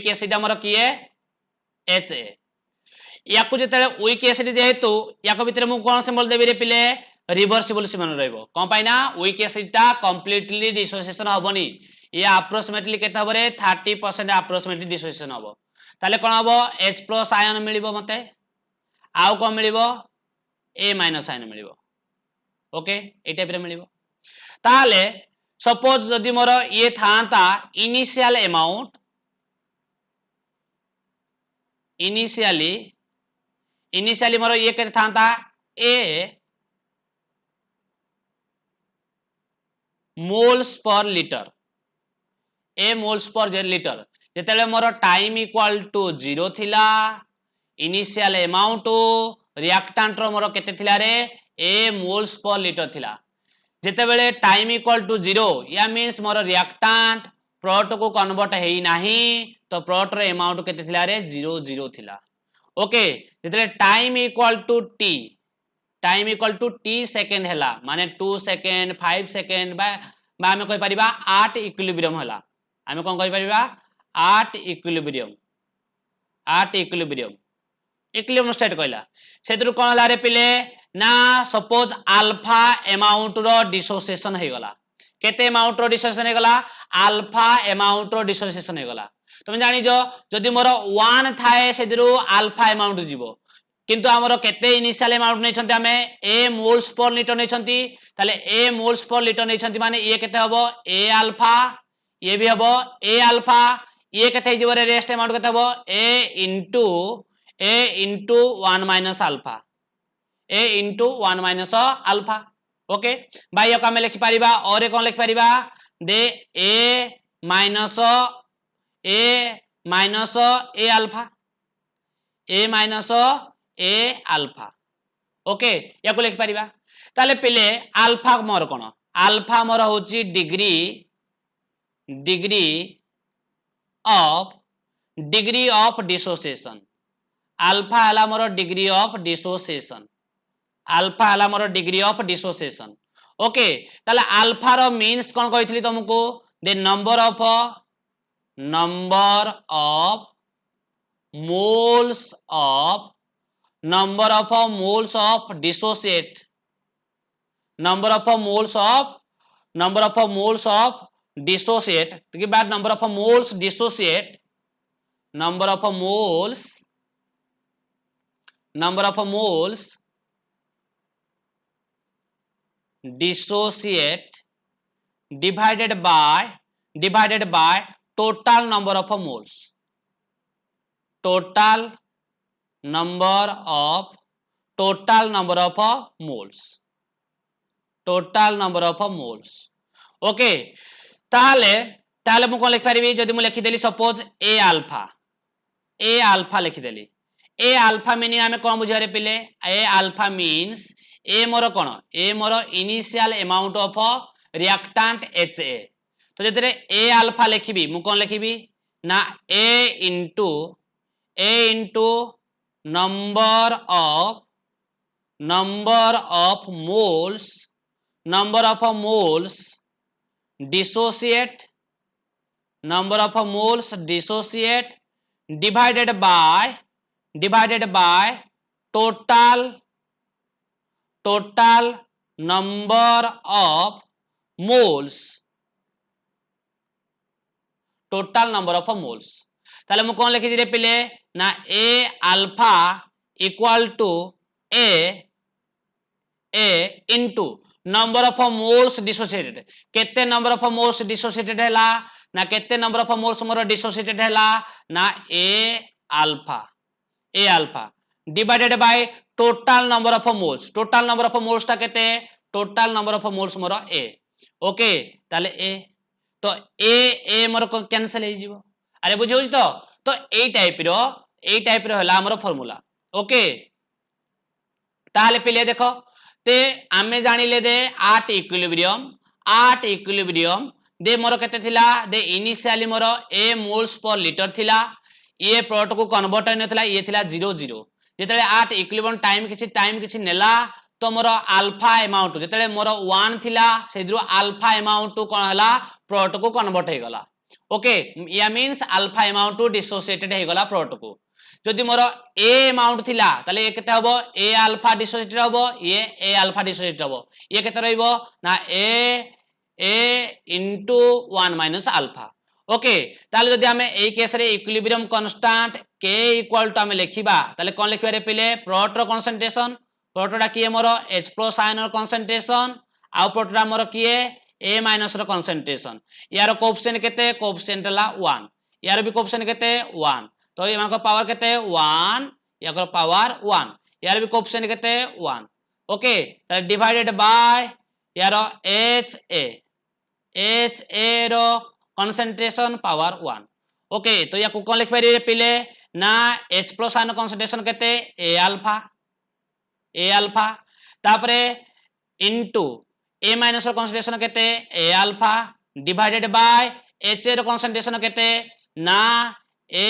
एसिड हमर किए HA याकु जेते वीक एसिड जेहेतु याको भीतर मु कोन सिंबल देबी रे पिले रिवर्सिबल सिंबल रहइबो कोन पाइना वीक एसिड ता कंप्लीटली डिसोसिएशन होबनी ये अप्रोक्सीमेटली केते हबरे 30% अप्रोक्सीमेटली डिसोसिएशन होबो ताले कोन होबो H+ आयन मिलिबो मते आउ कोन मिलिबो A- आयन मिलिबो ओके ए टाइप रे मिलिबो ताले सपोज जदि मोर ये थांता इनिशियली मोर ये केते थांता A मोल्स पर लीटर जेतेले मोर टाइम इक्वल टू 0 थिला इनिशियल अमाउंट रिएक्टेंट रो मोर केते थिला रे A मोल्स पर लीटर थिला जेतेबेले टाइम इक्वल टू 0 या मींस मोर रिएक्टेंट प्रोडक्ट को कन्वर्ट हेई नाही तो प्रोडक्ट रो अमाउंट केते थिला रे 0 0 ओके जेतेले time equal to t second हैला माने 2 सेकंड 5 सेकंड बा हमें कहि परिबा 8 इक्विलिब्रियम हैला हमें कोन कहि परिबा 8 इक्विलिब्रियम स्टेट कहला सेतरु कोन हला रे पिले ना सपोज अल्फा अमाउंट रो डिसोसिएशन हे गला केते अमाउंट रो डिसोसिएशन हे गला अल्फा अमाउंट रो डिसोसिएशन हे गला तुम जानि जो जदि मोर 1 थाए सेदिरु अल्फा अमाउंट जीवो किंतु हमरो केते इनिशियल अमाउंट नै छंती हमें A मोल्स पर लीटर नै छंती ताले A मोल्स पर लीटर नै छंती माने ये केते हबो A अल्फा ये भी हबो A अल्फा ये केते जीवो रे रेस्ट अमाउंट केते हबो A into 1 minus alpha okay भाई यो हम लिखि परिबा और ए कोन लिखि परिबा दे A minus A alpha okay या को लिखि परिबा ताले पिले अल्फा मोर कोन अल्फा मोर होची डिग्री ऑफ डिसोसिएशन अल्फा हला मोर डिग्री ऑफ डिसोसिएशन ओके ताले अल्फा रो मीन्स कोन कहितली तुमको the number of moles of dissociate number of moles dissociate to give back number of moles dissociate divided by total number of moles okay ताले मु कोन लिखि परिबी जदि मु लिखि देली suppose A alpha लिखि देली ए alpha meaning आमे कोन बुझारे पिले ए अल्फा मीन्स ए मोर कोन ए मोर initial amount of reactant HA तो जेतरे ए अल्फा लिखिबी मु कोन लिखिबी ना A into number of moles dissociate number of moles dissociate divided by total number of moles ताले मु कोन लिखि रे पिले ना a alpha equal to a into number of moles dissociated केते नंबर ऑफ मोल्स डिसोसिएटेड हैला ना केते नंबर ऑफ मोल्स मोर डिसोसिएटेड हैला ना a alpha divided by total number of moles ता केते टोटल नंबर ऑफ मोल्स मोर a ओके ताले a तो a मोर कैंसिल हे जिवो अरे बुझियो तो ए टाइप रो हैला हमर फार्मूला ओके ताले पिले देखो ते आमे जानिले दे आट इक्विलिब्रियम दे मोर केते थिला दे इनिशियली मोर a मोल्स पर लीटर थिला ये प्रोडक्ट को कन्वर्ट होय नथिला ये थिला 0 जेतले आट इक्विलिब्रियम टाइम किछि नेला तो मोर अल्फा अमाउंट जेतले मोर 1 थिला सेद्रु अल्फा अमाउंट कोन हला प्रोडक्ट को कन्वर्ट हे गला ओके या मींस अल्फा अमाउंट डिसोसिएटेड हे गला प्रोडक्ट को जदि मोर ए अमाउंट थिला ताले ए केते हबो ए अल्फा डिसोसिएटेड हबो ये ए अल्फा डिसोसिएटेड हबो ये केते रहइबो ना A into 1 minus alpha okay ताले जदि हमें ए केस रे equilibrium constant k equal to हमें लिखिबा ताले कोन लिखिबा रे पहिले प्रोडक्ट रो कंसंट्रेशन प्रोडक्टटा किए मोर H+ आयन रो कंसंट्रेशन आ प्रोडक्टटा मोर किए a माइनस रो कंसंट्रेशन यार कोएफिशिएंट केते कोएफिशिएंट ला 1 यार भी कोएफिशिएंट केते 1 तो ये मानको पावर केते 1 याको पावर 1 यार भी कोएफिशिएंट केते 1 ओके त डिवाइडेड बाय यार HA रो कंसंट्रेशन पावर 1 ओके तो या को कोन लिख पारे पिले ना H+ आयन कंसंट्रेशन केते a अल्फा तापरे इनटू a माइनस रो कंसंट्रेशन केते a alpha divided by HA रो कंसंट्रेशन केते ना a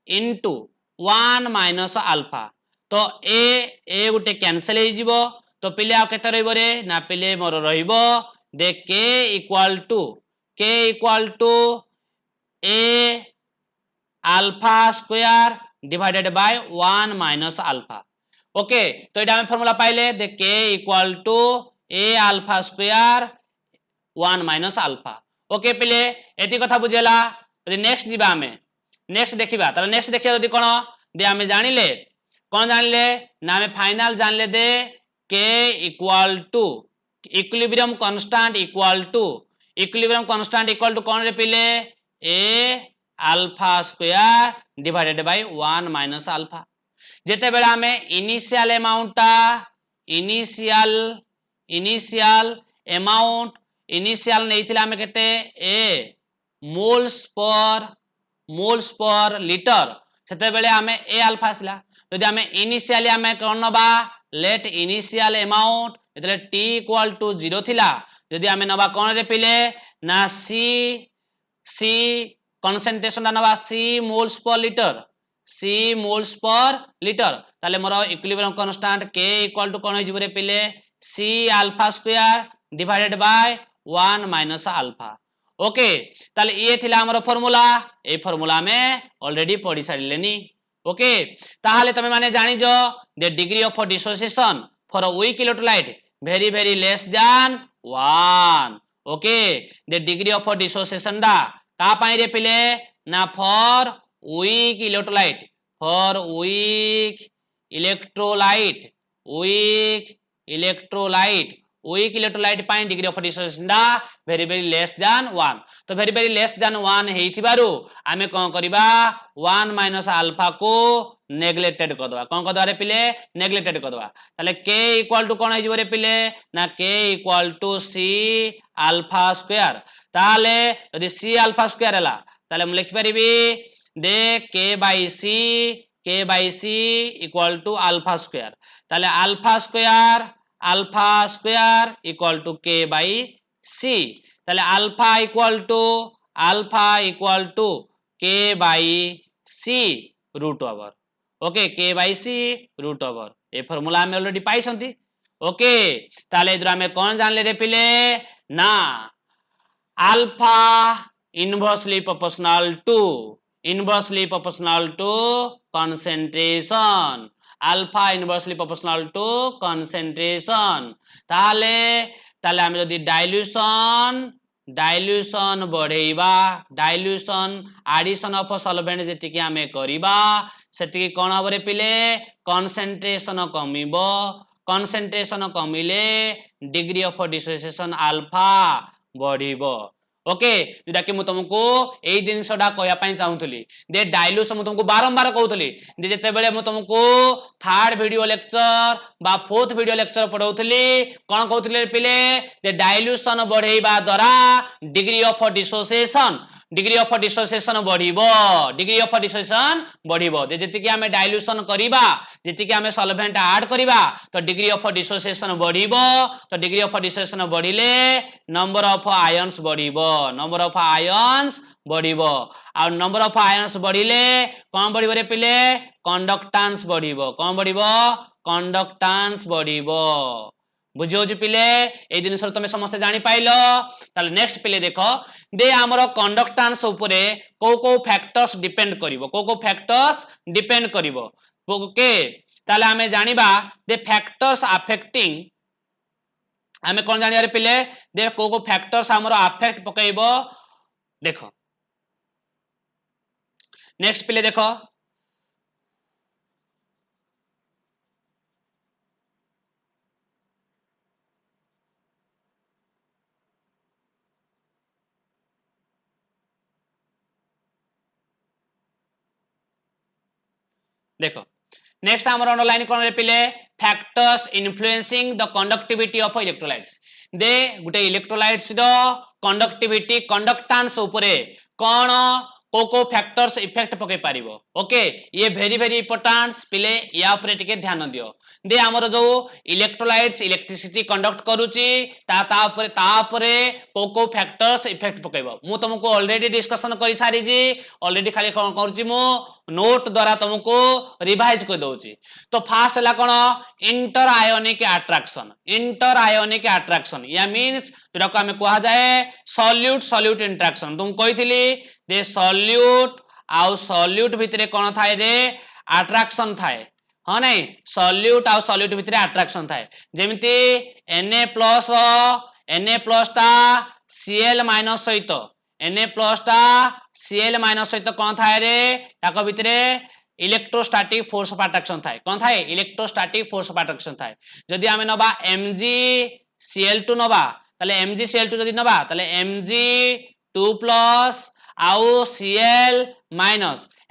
इनटू 1 माइनस अल्फा तो ए गुटे कैंसिल हे जिवो तो पिले आ केते रहइबो रे ना पिले मोर रहइबो दे k equal to a alpha square divided by 1 minus alpha okay तो एटा हम फार्मूला पाइले दे k equal to a alpha square 1 minus alpha okay पिले एति कथा बुझेला यदि नेक्स्ट जीवा हमें नेक्स्ट देखिबा ताले नेक्स्ट देखिया यदि कोन दे हमें जानिले कोन जानिले ना हमें फाइनल जानले दे k equal to equilibrium constant equal to कोन रे पिले a alpha square divided by 1 minus alpha जेते बेला हमें इनिशियल इनिशियल नैथिला हमें केते a मोल्स पर लीटर सेते बेले हमें a अल्फा आसला यदि हमें इनिशियली हमें कोन नबा लेट इनिशियल अमाउंट जेतले t इक्वल टू 0 थिला यदि हमें नबा कोन रे पिले ना c कंसंट्रेशन नबा c मोल्स पर लीटर ताले मोर equilibrium constant k equal to कोन हिजबो रे पिले c alpha square divided by 1 minus alpha okay ताले ये थिला हमर फार्मूला ए फार्मूला में ऑलरेडी पढ़ी सारिलेनी ओके ताहाले तमे माने जानि जो the degree of dissociation for a weak electrolyte very less than 1 okay the degree of dissociation दा का पाई रे पिले ना for weak electrolyte pi degree of dissociation दा very less than 1 तो very less than 1 हेइथिबारु आमे कोन करबा 1 माइनस अल्फा को नेग्लेक्टेड कर दबा कोन कर दबा रे पिले नेग्लेक्टेड कर दबा ताले k इक्वल टू कोन हिजबो रे पिले ना k equal to c alpha square ताले यदि c अल्फा स्क्वायर हला ताले हम लिखि परिबी दे k by c k/c equal to alpha square ताले alpha square equal to k/c ताले alpha equal to k/c root over okay k/c root over ए फॉर्मूला हम ऑलरेडी पाई छंती ओके ताले इधर हमें कौन जानले रे पिले ना alpha inversely proportional to concentration alpha inversely proportional to concentration ताले ताले हमें जदी डाइल्यूशन बढ़ेबा डाइल्यूशन एडिशन ऑफ सॉल्वेंट जेति कि हमें करिबा सेति कोन हबरे पिले कंसंट्रेशन कमिले डिग्री ऑफ डिसोसिएशन अल्फा बढ़िबो ओके जोटा कि मु तुमको एई जिनसडा कहया पई चाहूतली दे डाइल्यूशन मु तुमको बारंबार कहूतली जे जेते बेले मु तुमको थर्ड वीडियो लेक्चर बा फोर्थ वीडियो लेक्चर पढौतली कोन कहूतले पिले दे डाइल्यूशन बढ़ेबा द्वारा डिग्री ऑफ डिसोसिएशन बढ़िबो जेति कि हमें डाइल्यूशन करिबा जेति कि हमें सॉल्वेंट ऐड करिबा तो डिग्री ऑफ डिसोसिएशन बढ़िबो तो डिग्री ऑफ डिसोसिएशन बढ़िले नंबर ऑफ आयन्स बढ़िबो आ नंबर ऑफ आयन्स बढ़िले कोन बढ़िबो रे पिले कंडक्टेंस बढ़िबो बुझियो जे पिले ए जिनस तुम समस्त जानि पाइलो ताले नेक्स्ट पिले देखो दे हमरो कंडक्टेंस ऊपरे को फैक्टर्स डिपेंड करिवो ओके ताले हमें जानिबा दे फैक्टर्स अफेक्टिंग हमें कोन जानिया रे पिले दे को फैक्टर्स हमरो अफेक्ट पकइबो देखो नेक्स्ट पिले देखो देखो नेक्स्ट हमर अंडरलाइन कोन रे पिले factors influencing the conductivity of electrolytes दे गुटे इलेक्ट्रोलाइट्स रो कंडक्टिविटी कंडक्टेंस ऊपरे कोन को फैक्टर्स इफेक्ट पके पारिबो ओके ये वेरी इंपोर्टेंट पिले या ऊपर टिके ध्यान दियो दे हमर जो इलेक्ट्रोलाइट्स इलेक्ट्रिसिटी कंडक्ट करूची ता ऊपरे को फैक्टर्स इफेक्ट पकेबो मु तुमको ऑलरेडी डिस्कशन करि सारी जी ऑलरेडी खाली कोन करूची मु नोट द्वारा तुमको रिवाइज कर दउची तो फास्ट ला कोन इंटर आयोनिक अट्रैक्शन या मींस जेटा को हमें कहा जाए सॉल्यूट इंटरेक्शन तुम कहितली दे सॉल्यूट भितरे कोन थाए रे अट्रैक्शन थाए हाँ नहीं सॉल्यूट भितरे अट्रैक्शन थाए जेमिति Na+ टा Cl- सहित कोन थाए रे ताको भितरे इलेक्ट्रोस्टैटिक फोर्स ऑफ अट्रैक्शन थाए कोन थाए इलेक्ट्रोस्टैटिक फोर्स ऑफ अट्रैक्शन थाए जदी हमें नबा MgCl2 नबा ताले MgCl2 जदी नबा ताले Mg2+ आउ Cl-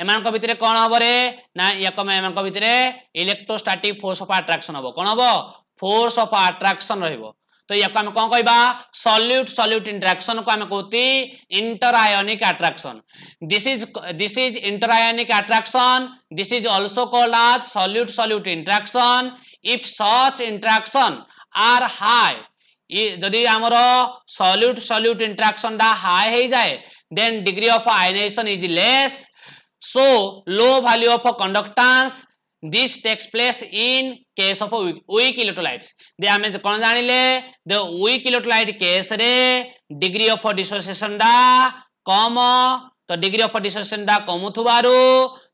एमान को भितरे कोन हबो रे ना याको एमान को भितरे इलेक्ट्रोस्टैटिक फोर्स ऑफ अट्रैक्शन हबो कोन हबो फोर्स ऑफ अट्रैक्शन रहइबो तो याको हम कोन कहबा सॉल्यूट इंटरेक्शन को हम कहती inter ionic attraction this is inter ionic attraction this is also called as solute interaction if such interaction are high जदि हमरो सॉल्यूट इंटरेक्शन दा हाई हे जाए then degree of ionisation is less so low value of conductance this takes place in case of weak electrolytes दे हमें कोन जानिले the weak electrolyte case रे degree of dissociation दा कम तो degree of dissociation दा कम थुबारु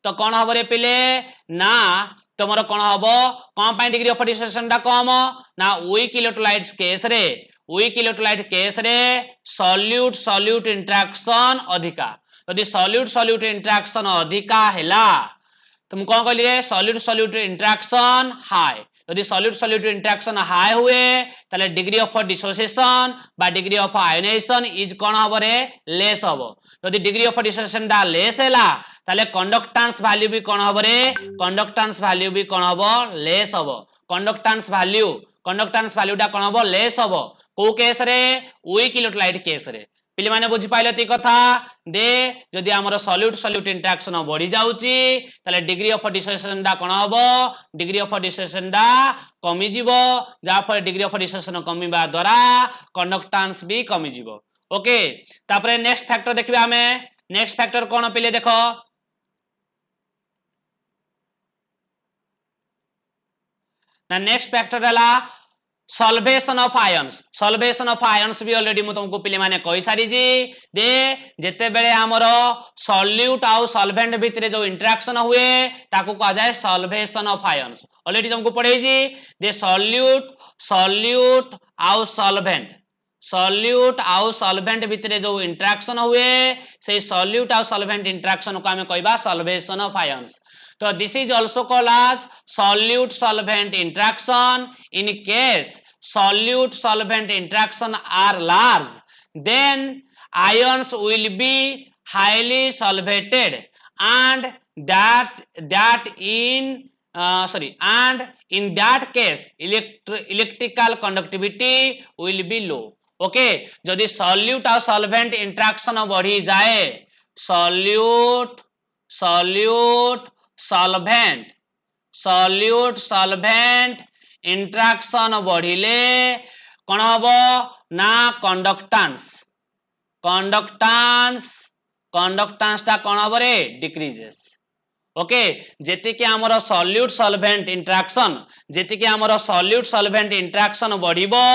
तो कोन हबो रे पिले ना तमरो कोन हबो कम पाई degree of dissociation दा कम ना weak electrolytes case रे solute interaction अधिका यदि सॉल्यूट इंटरेक्शन अधिका हैला तुम कौन कहली रे सॉल्यूट इंटरेक्शन हाई यदि सॉल्यूट इंटरेक्शन हाई हुए ताले डिग्री ऑफ डिसोसिएशन बा डिग्री ऑफ आयोनाइजेशन इज कोन हबो रे लेस हबो यदि डिग्री ऑफ डिसोसिएशन दा लेस हैला ताले कंडक्टेंस वैल्यू भी कोन हबो रे लेस हबो कंडक्टेंस वैल्यू दा कोन हबो लेस हबो को केस रे वीक इलेक्ट्रोलाइट केस रे पिले माने बुझी पाइले ती कथा दे जदि हमर सॉल्यूट सॉल्यूट इंटरेक्शन बढ़ी जाउची ताले डिग्री ऑफ डिसोसिएशन डा कोन हबो डिग्री ऑफ डिसोसिएशन डा कमी जीवो जा फल डिग्री ऑफ डिसोसिएशन कमीबा द्वारा कंडक्टेंस भी कमी जीवो ओके तापरे नेक्स्ट फैक्टर देखिबा हमें नेक्स्ट फैक्टर कोन पिले देखो ना नेक्स्ट फैक्टर हला सॉल्वेशन ऑफ आयन्स भी ऑलरेडी मु तुमको पिले माने कहि सारी जी दे जेते बेले हमरो सॉल्यूट आउ सॉल्वेंट भितरे जो इंटरेक्शन हुए ताको कहा जाय सॉल्वेशन ऑफ आयन्स ऑलरेडी तुमको पढ़ेई जी दे सॉल्यूट आउ सॉल्वेंट भितरे जो इंटरेक्शन हुए से सॉल्यूट आउ सॉल्वेंट इंटरेक्शन को हमें कहबा सॉल्वेशन ऑफ आयन्स तो this is also called as solute solvent interaction in case solute solvent interaction are large then ions will be highly solvated and in that case electrical conductivity will be low okay जदि solute और solvent interaction बढ़ी जाए solute solvent interaction बढ़िले कौन हबो ना conductance ता कौन हबो रे डिक्रीजेस ओके जेति कि हमर सॉल्यूट सॉल्वेंट इंटरेक्शन बढ़िबो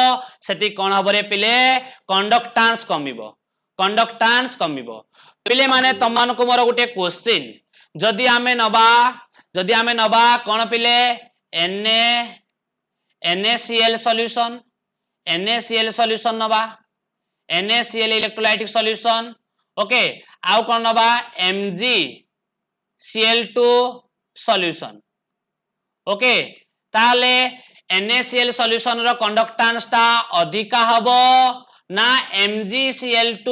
सेति कौन हबो रे पिले कंडक्टेंस कमिबो पिले माने तमन को मोर गुटे क्वेश्चन जदि आमे नबा कोन पिले NaCl सॉल्यूशन नबा NaCl इलेक्ट्रोलाइटिक सॉल्यूशन ओके आउ कोन नबा MgCl2 सॉल्यूशन ओके ताले NaCl सॉल्यूशन रो कंडक्टेंस ता अधिका हबो ना MgCl2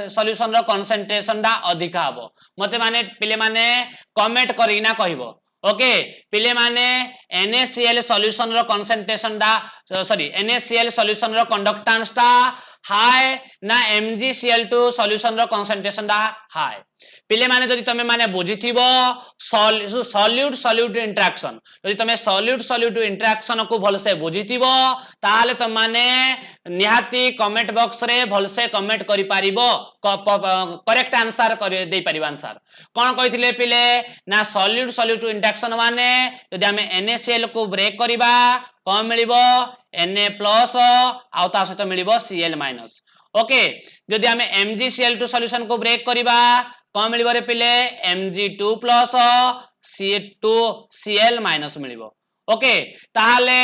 सॉल्यूशन रो कंसंट्रेशन दा अधिका हबो मते माने पिले माने कमेंट करिना कहिबो ओके पिले माने NaCl सॉल्यूशन रो कंसंट्रेशन दा NaCl सॉल्यूशन रो कंडक्टेंस ता हाई ना MgCl2 सॉल्यूशन रो कंसंट्रेशन दा हाई पिले माने जदि तमे माने बुझिथिबो सॉल्यूट इंटरेक्शन जदि तमे सॉल्यूट इंटरेक्शन को भलसे बुझिथिबो ताहाले तमे माने निहाती कमेंट बॉक्स रे भलसे कमेंट करि पारिबो करेक्ट आंसर कर दे पारिबो आंसर कोन कहिथिले पिले ना सॉल्यूट इंटरेक्शन माने जदि हमें NaCl को ब्रेक करिबा कोन मिलिबो Na+ आउ ता सहित मिलिबो Cl- ओके जदि हमें MgCl2 सॉल्यूशन को ब्रेक करिबा कोन मिलिबो रे पिले Mg2+ C2Cl- मिलिबो ओके ताहाले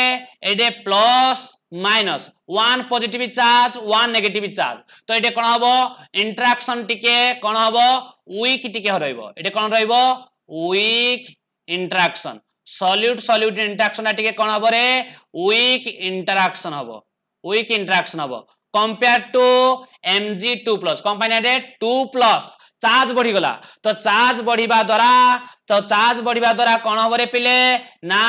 एडे plus minus 1 positive charge 1 negative charge तो एडे कोन हबो इंटरेक्शन टिके कोन हबो वीक टिके रहइबो एडे कोन रहइबो वीक इंटरेक्शन सॉल्यूट इंटरेक्शन टिके कोन हबो रे वीक इंटरेक्शन हबो कंपेयर टू Mg2+ कंपाइन रे 2+ चार्ज बढ़ी गला तो चार्ज बढ़िबा द्वारा कोन हबो रे पिले ना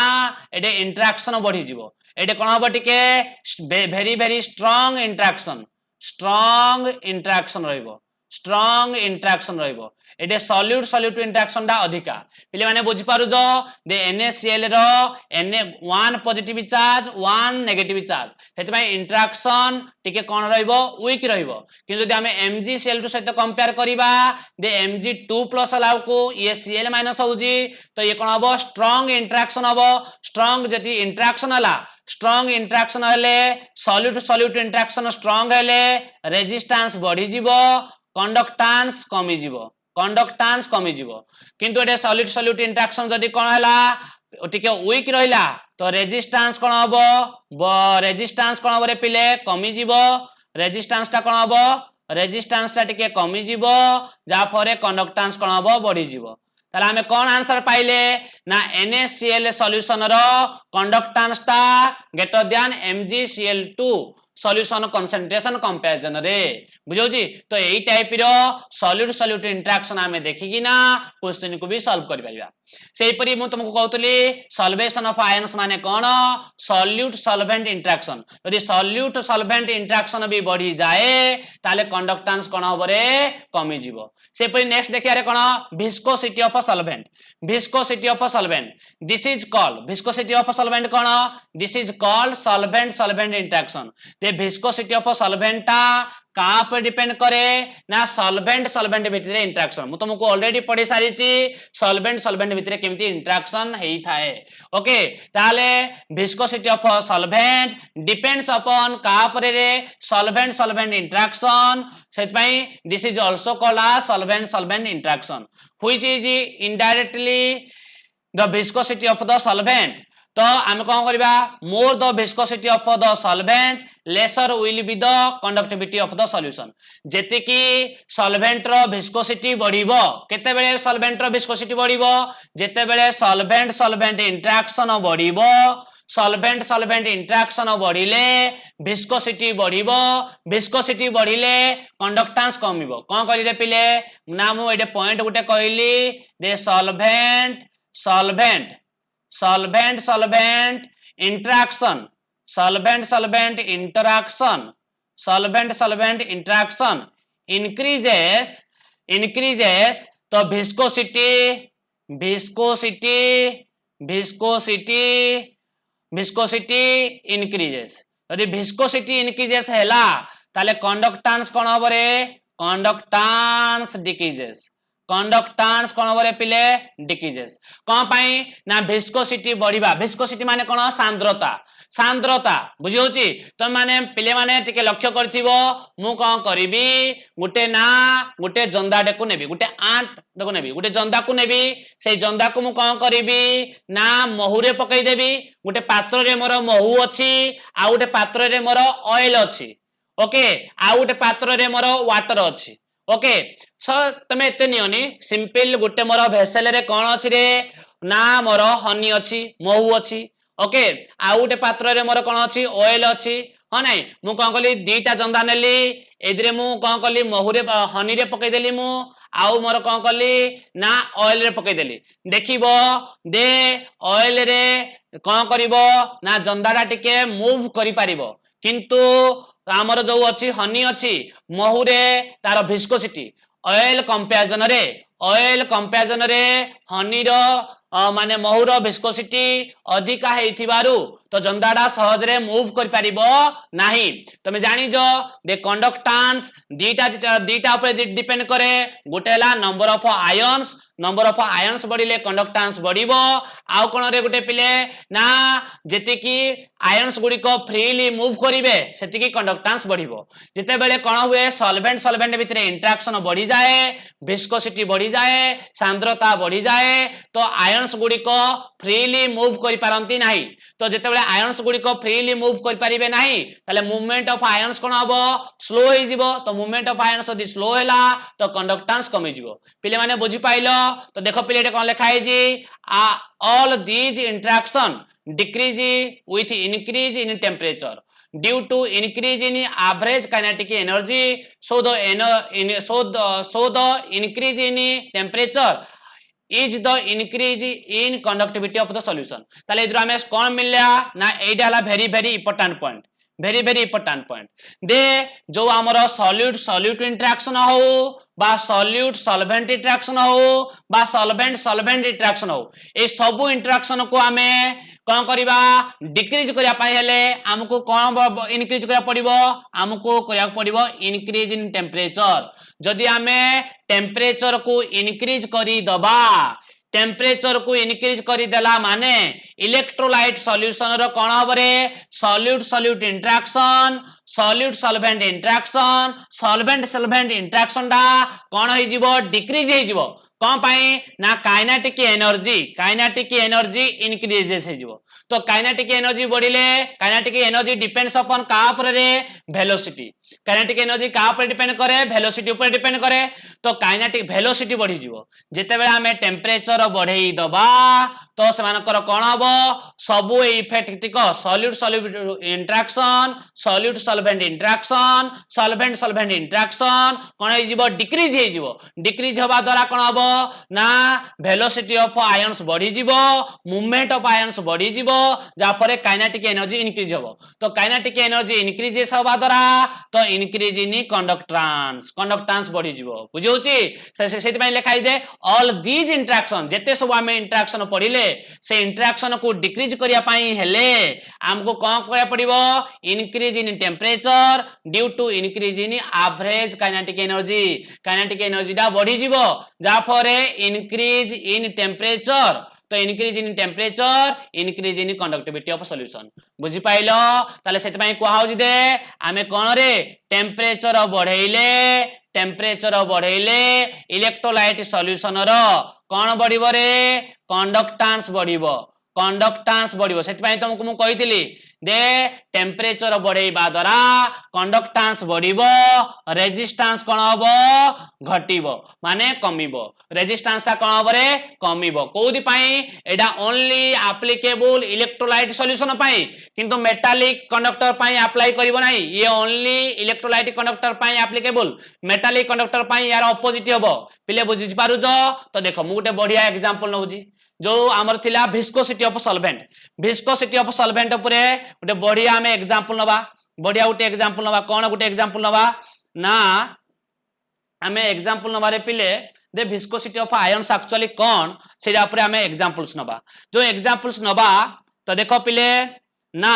एडे इंटरेक्शन बढ़ी जिवो एडे कोन हबो टिके वेरी स्ट्रांग इंटरेक्शन रहइबो एडे सॉल्यूट इंटरेक्शन दा अधिका पिले माने बुझी पारु जो दे NaCl रो Na 1 positive charge 1 negative charge हेतु में इंटरेक्शन टिके कोन रहइबो वीक रहइबो किंतु जदि हमें MgCl2 सहित कंपेयर करिबा दे Mg2+ अलाउ को ये Cl- होउजी तो ये कोन हबो स्ट्रांग इंटरेक्शन हबो स्ट्रांग जदि इंटरेक्शन हला स्ट्रांग इंटरेक्शन हले सॉल्यूट इंटरेक्शन स्ट्रांग हले रेजिस्टेंस बढ़ी जिवो कंडक्टेंस कमी जिवो किंतु एटे सॉल्यूट इंटरेक्शन जदि कोन हला टिके वीक रहिला तो रेजिस्टेंस कोन हबो रे पिले कमी जिवो रेजिस्टेंस ता कोन हबो रेजिस्टेंस ता टिके कमी जिवो जा फरे कंडक्टेंस कोन हबो बढ़ी जिवो ताले हमें कोन आंसर पाइले ना NaCl सॉल्यूशन रो कंडक्टेंस ता greater than MgCl2 solution concentration comparison रे बुझौची तो एई टाइप रो सॉल्यूट सॉल्यूट इंटरेक्शन आमे देखि कि ना क्वेश्चन को भी सॉल्व कर परिबा सेही परी मु तुमको कहतली सॉल्वेशन ऑफ आयंस माने कोन सॉल्यूट सॉल्वेंट इंटरेक्शन यदि सॉल्यूट सॉल्वेंट इंटरेक्शन भी बढ़ी जाए ताले कंडक्टेंस कोन होबरे कमी जीवो से परी नेक्स्ट देखिया रे कोन viscosity of solvent viscosity of a solvent this is called viscosity of a solvent cone this is called solvent solvent interaction ते viscosity of a solvent ता का पर डिपेंड करे ना सॉल्वेंट सॉल्वेंट भितर इंटरेक्शन मु तुमको ऑलरेडी पढ़ी सारी छी सॉल्वेंट सॉल्वेंट भितर केमती इंटरेक्शन हेई थाए ओके ताले viscosity of a solvent depends upon का पर रे सॉल्वेंट सॉल्वेंट इंटरेक्शन सेत पई this is also called as solvent solvent interaction which is indirectly the viscosity of the solvent तो आम कौन करबा more the viscosity of the solvent laser will be the conductivity of the solution जेते कि solvent रो viscosity बढ़िबो केते बेले solvent रो viscosity बढ़िबो जेते बेले सॉल्वेंट सॉल्वेंट इंटरेक्शन बढ़िबो सॉल्वेंट सॉल्वेंट इंटरेक्शन बढ़िले विस्कोसिटी बढ़िबो विस्कोसिटी बढ़िले कंडक्टेंस कमिबो कोन करि रे पिले ना मु एडे पॉइंट गुटे कहली दे solvent solvent solvent solvent interaction solvent solvent interaction solvent solvent interaction increases तो viscosity viscosity viscosity viscosity increases यदि viscosity increases हैला ताले conductance कोन होबरे conductance decreases कंडक्टेंस कोन होबरे पिले डिक्रीजेस कोन पई ना विस्कोसिटी बढ़िबा विस्कोसिटी माने कोन सांद्रता सांद्रता बुझी होची तो माने पिले माने टिके लक्ष्य करथिबो मु कोन करिवि गुटे ना गुटे जंदाडे को नेबी गुटे आंट देखो नेबी गुटे जंदा को नेबी से जंदा को मु कोन करिवि ना महुरे पकई देबी गुटे पात्र रे मोर महू अछि आ गुटे पात्र रे मोर ऑयल अछि ओके आ गुटे पात्र रे मोर वाटर अछि ओके सो तमे एते नियोनी सिंपल गुटे मोर भेसेल रे कोन अछि रे ना मोर हनी अछि महू अछि ओके आ गुटे पात्र रे मोर कोन अछि ऑयल अछि ह नै मु कोन कली दीटा जंदा नेली एदिरे मु कोन कली महू रे हनी रे पकई देली मु आउ मोर कोन कली ना ऑयल रे पकई देली देखिबो दे ऑयल रे कोन करिवो ना जंदाडा टिके मूव करि पारिबो किंतु आमर जो अछि हनी अछि महू रे तार विस्कोसिटी ऑयल कंपैरिजन रे हनी रो माने महू रो विस्कोसिटी अधिका हेथिबारु तो जंदाडा सहज रे मूव कर पारिबो नाही तमे जानि जो दे कंडक्टेंस दीटा ऊपर डिपेंड करे गुटेला नंबर ऑफ आयंस बढ़िले कंडक्टेंस बढ़िबो आउ कोन रे गुटे पिले ना जेते कि आयंस गुडी को फ्रीली मूव करिवे सेति कि कंडक्टेंस बढ़िबो जेते बेले कोन हुए सॉल्वेंट सॉल्वेंट भितरे इंटरेक्शन बढ़ी जाए विस्कोसिटी बढ़ी जाए सांद्रता बढ़ी जाए तो आयंस गुडी को फ्रीली मूव करि पारंती नाही तो जेते बेले आयंस गुडी को फ्रीली मूव करि परिबे नाही ताले मूवमेंट ऑफ आयंस कोन हबो स्लो होई जिवो तो मूवमेंट ऑफ आयंस यदि स्लो हैला तो कंडक्टेंस कमी जिवो पिले माने बुझी पाइलो तो देखो पिले कोन लिखाई जी all these interaction decrease with increase in temperature due to increase in average kinetic energy so the increase in temperature is the increase in conductivity of the solution ताले इधर हमें कौन मिलला ना एटा हला very important point very important point दे जो हमरो solute solute interaction हो बा सॉल्यूट सॉल्वेंट इंटरेक्शन हो बा सॉल्वेंट सॉल्वेंट इंटरेक्शन हो ए सब इंटरेक्शन को हमें कोन करिबा डिक्रीज करिया पाई हेले हमको कोन इंक्रीज करिया पड़िबो हमको करिया पड़िबो इंक्रीज इन टेम्परेचर जदी हमें टेम्परेचर को इंक्रीज करी दबा टेम्परेचर को इंक्रीज करी देला माने इलेक्ट्रोलाइट सॉल्यूशन रो कोन हबरे solute solute interaction solute solvent interaction solvent solvent interaction डा कोन होई जिवो डिक्रीज होई जिवो कौन पाई ना काइनेटिक एनर्जी इंक्रीजेस हे जिवो तो काइनेटिक एनर्जी बढ़िले काइनेटिक एनर्जी डिपेंड्स अपन का ऊपर रे वेलोसिटी काइनेटिक एनर्जी का ऊपर डिपेंड करे वेलोसिटी ऊपर डिपेंड करे तो काइनेटिक वेलोसिटी बढ़ी जिवो जेते बेला हमें टेंपरेचर बढ़ेई दबा तो समानकर कोन हबो सबु इफेक्ट टिक solute solute interaction solute solvent interaction solvent interaction कोन हे जिवो डिक्रीज हवा द्वारा कोन हबो ना वेलोसिटी ऑफ आयंस बढ़ी जिवो मूवमेंट ऑफ आयंस बढ़ी जिवो जा फरे काइनेटिक एनर्जी इंक्रीज हबो तो काइनेटिक एनर्जी इंक्रीजेस हवा द्वारा तो इंक्रीज इन कंडक्टेंस बढ़ी जिवो बुझौची सेति पय लिखाई दे ऑल दीज इंटरेक्शन जेते सब हमें इंटरेक्शन पढ़िले से इंटरेक्शन को डिक्रीज करिया पई हेले हमको कोन करिया पड़िबो increase in temperature due to increase in average kinetic energy दा बढ़ी जिवो जा फरे इंक्रीज इन टेंपरेचर तो increase in temperature increase in conductivity of solution बुझी पाइलो ताले सेति पई को हाउजी दे आमे कोन रे टेंपरेचर बढ़ेइले इलेक्ट्रोलाइट सॉल्यूशन रो कोन बढ़िबो रे कंडक्टेंस बढ़िबो सेति पई तुमको मु कहितली दे टेंपरेचर बढ़ेइबा द्वारा कंडक्टेंस बढ़िबो रेजिस्टेंस कोन हबो घटिबो माने कमिबो रेजिस्टेंस ता कोन हबो रे कमिबो कोउदी पई एडा ओनली एप्लीकेबल इलेक्ट्रोलाइट सॉल्यूशन पई किंतु मेटालिक कंडक्टर पई अप्लाई करिवो नाही ये ओनली इलेक्ट्रोलाइट कंडक्टर पई एप्लीकेबल मेटालिक कंडक्टर पई यार ऑपोजिट हबो पिले बुझि पारु जो तो देखो मु गुटे बढ़िया एग्जांपल नउजी जो आमर थिला विस्कोसिटी ऑफ सॉल्वेंट उपरे गुटे बढ़िया हमें एग्जांपल नबा बढ़िया गुटे एग्जांपल नबा कोन गुटे एग्जांपल नबा ना हमें एग्जांपल नबा रे पिले दे विस्कोसिटी ऑफ आयंस एक्चुअली कोन सेरा उपरे हमें एग्जांपल्स नबा जो एग्जांपल्स नबा तो देखो पिले ना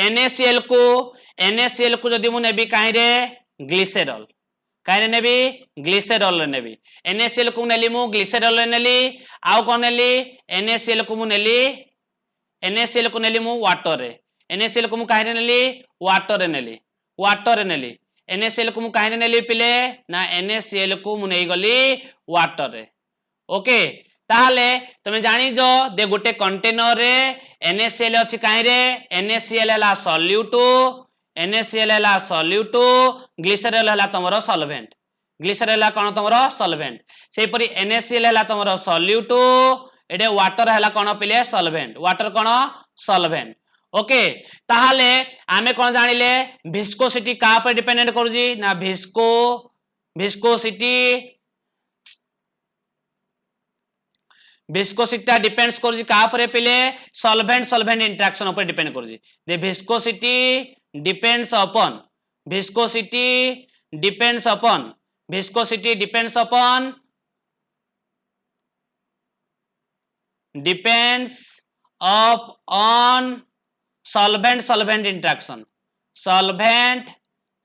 NaCl को जदि मु नेबी काहे रे ग्लिसरॉल काहे नेबी ग्लिसरॉल रे नेबी NaCl को नेली मु ग्लिसरॉल रे नेली आउ कोन नेली NaCl को नेली मु वाटर रे NaCl को मु काहे नेली वाटर रे नेली NaCl को मु काहे नेली पिले ना NaCl को मु नै गली वाटर रे ओके ताहले तुम जानी जो दे गुटे कंटेनर रे NaCl अछि काहे रे NaCl हला सॉल्यूट ग्लिसरॉल हला तमरो सॉल्वेंट ग्लिसरॉल हला कोन तमरो सॉल्वेंट सेहि परि NaCl हला तमरो सॉल्यूट एडे वाटर हला कोन पिले सॉल्वेंट वाटर कोन सॉल्वेंट ओके ताहले आमे कोन जानिले विस्कोसिटी का पर डिपेंडेंट करूजी ना विस्कोसिटी डिपेंड्स करूजी का पर पिले सॉल्वेंट इंटरेक्शन ऊपर डिपेंड करूजी the viscosity depends upon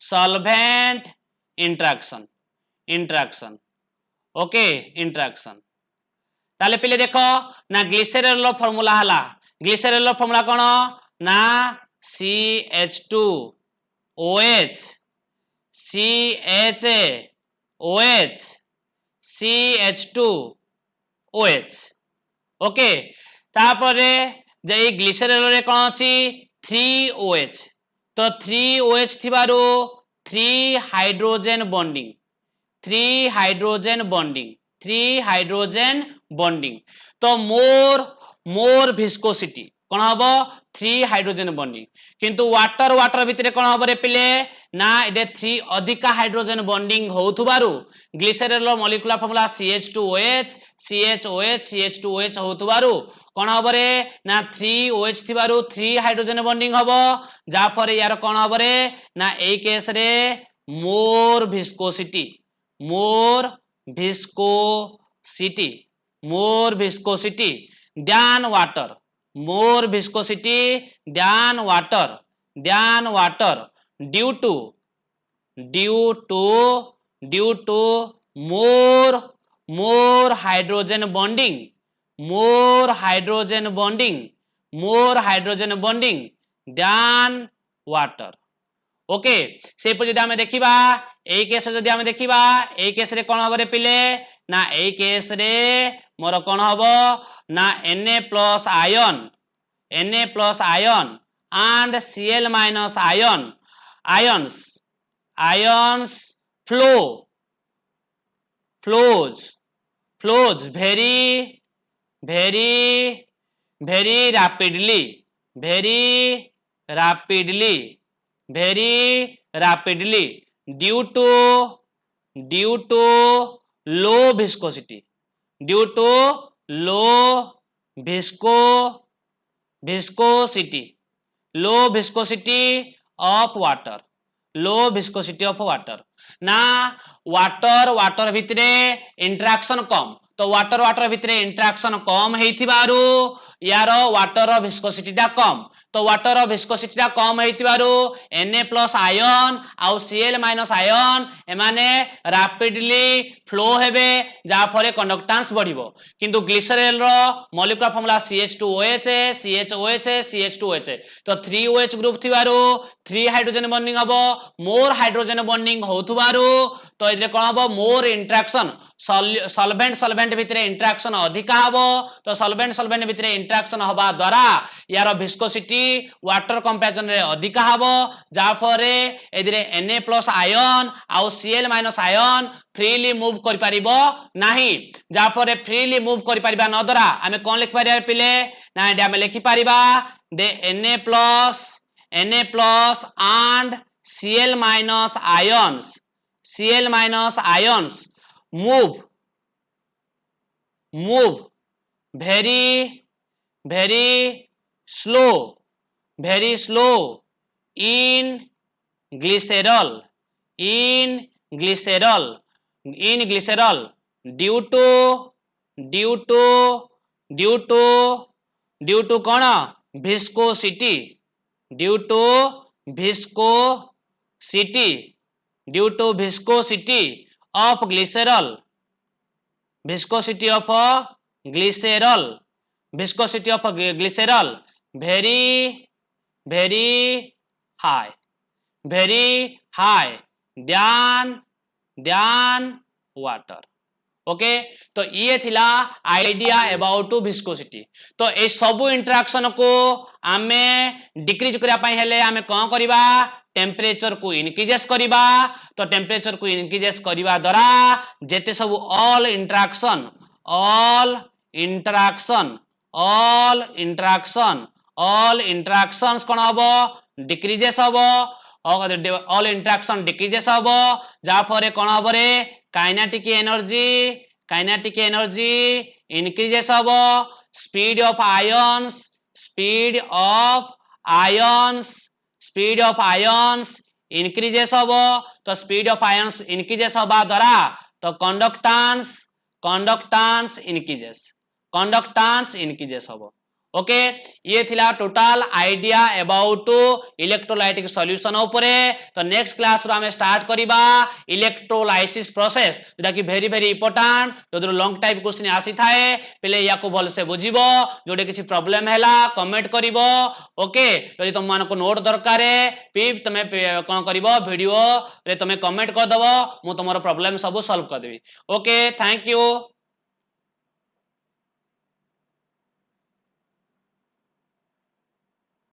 solvent interaction okay interaction ताले पिले देखो ना ग्लिसरॉल रो फार्मूला कोन ना CH2OH CH2OH ओके तापरे जे ग्लिसरॉल रे कोन अछि 3OH तो 3OH थिबारो 3 हाइड्रोजन बॉन्डिंग तो मोर विस्कोसिटी कोन हबो 3 हाइड्रोजन बॉन्डिंग किंतु वाटर भितरे कोन हबो रे पिले ना एदे 3 अधिका हाइड्रोजन बॉन्डिंग होथुबारु ग्लिसरॉल रो मॉलिक्यूलर फार्मूला CH2OH होथुबारु कोन हबो रे ना 3OH थिबारु 3 हाइड्रोजन बॉन्डिंग हबो जा फरे यार कोन हबो रे ना ए केस रे more viscosity than water due to more hydrogen bonding than water okay से जदि आमे देखिबा एई केस जदि आमे देखिबा एई केस रे कोन हबो रे पिले ना एई केस रे मोर कोन हबो ना Na+ ion and Cl- ions flows very rapidly due to low viscosity low viscosity of water ना वाटर भितरे इंटरेक्शन कम तो वाटर भितरे इंटरेक्शन कम हेइथिबारु यार वाटर विस्कोसिटी टा कम तो वाटर विस्कोसिटी टा कम हेइथिबारु Na+ आयन आउ Cl- आयन एमाने रैपिडली फ्लो हेबे जा फरे कंडक्टेंस बढ़िबो किंतु ग्लिसरॉल रो मॉलिक्यूलर फार्मूला CH2OH तो 3OH ग्रुप थिबारु 3 हाइड्रोजन बॉन्डिंग हबो मोर हाइड्रोजन बॉन्डिंग होथुबारु तो इदरे कोन हबो मोर इंटरेक्शन सॉल्वेंट भितरे इंटरेक्शन अधिका हबो तो सॉल्वेंट भितरे इंटरेक्शन हबा द्वारा यार विस्कोसिटी वाटर कंपैरिजन रे अधिका हबो जा फरे एदिरे Na+ आयन आउ Cl- आयन फ्रीली मूव करि परिबो नाही जा फरे फ्रीली मूव करि परिबा न द्वारा आमे कोन लिखि परिबा पिले ना एडा आमे लिखि परिबा दे Na+ and Cl- ions move very slow in glycerol due to कौन viscosity due to viscosity of glycerol very high than water okay तो ये थिला आइडिया अबाउट विस्कोसिटी तो ए सबु इंटरेक्शन को आमे डिक्रीज करिया पई हेले आमे कोन करिबा टेम्परेचर को इनक्रीजेस करिबा तो टेम्परेचर को इनक्रीजेस करिबा द्वारा जेते सब ऑल इंटरेक्शंस कोन हबो डिक्रीजेस हबो ऑल इंटरेक्शन डिक्रीजेस हबो जा फरे कोन हबो रे काइनेटिक एनर्जी इंक्रीजेस हबो स्पीड ऑफ आयंस इंक्रीजेस हबो तो स्पीड ऑफ आयंस इंक्रीजेस हबा द्वारा तो कंडक्टेंस इंक्रीजेस हबो ओके ये थिला total idea about electrolytic solution उपरे तो नेक्स्ट क्लास रो हमें स्टार्ट करिबा इलेक्ट्रोलाइसिस प्रोसेस जोटा कि वेरी इंपोर्टेंट जो लॉन्ग टाइप क्वेश्चन आसी थाए पहले या को भल से बुझिबो जोडे किछि प्रॉब्लम हैला कमेंट करिवो ओके यदि तुम मानको नोट दरकार पिप तमे कोन करिवो वीडियो रे तमे कमेंट कर दबो मु तमरो प्रॉब्लम सब सॉल्व कर देबी ओके थैंक यू।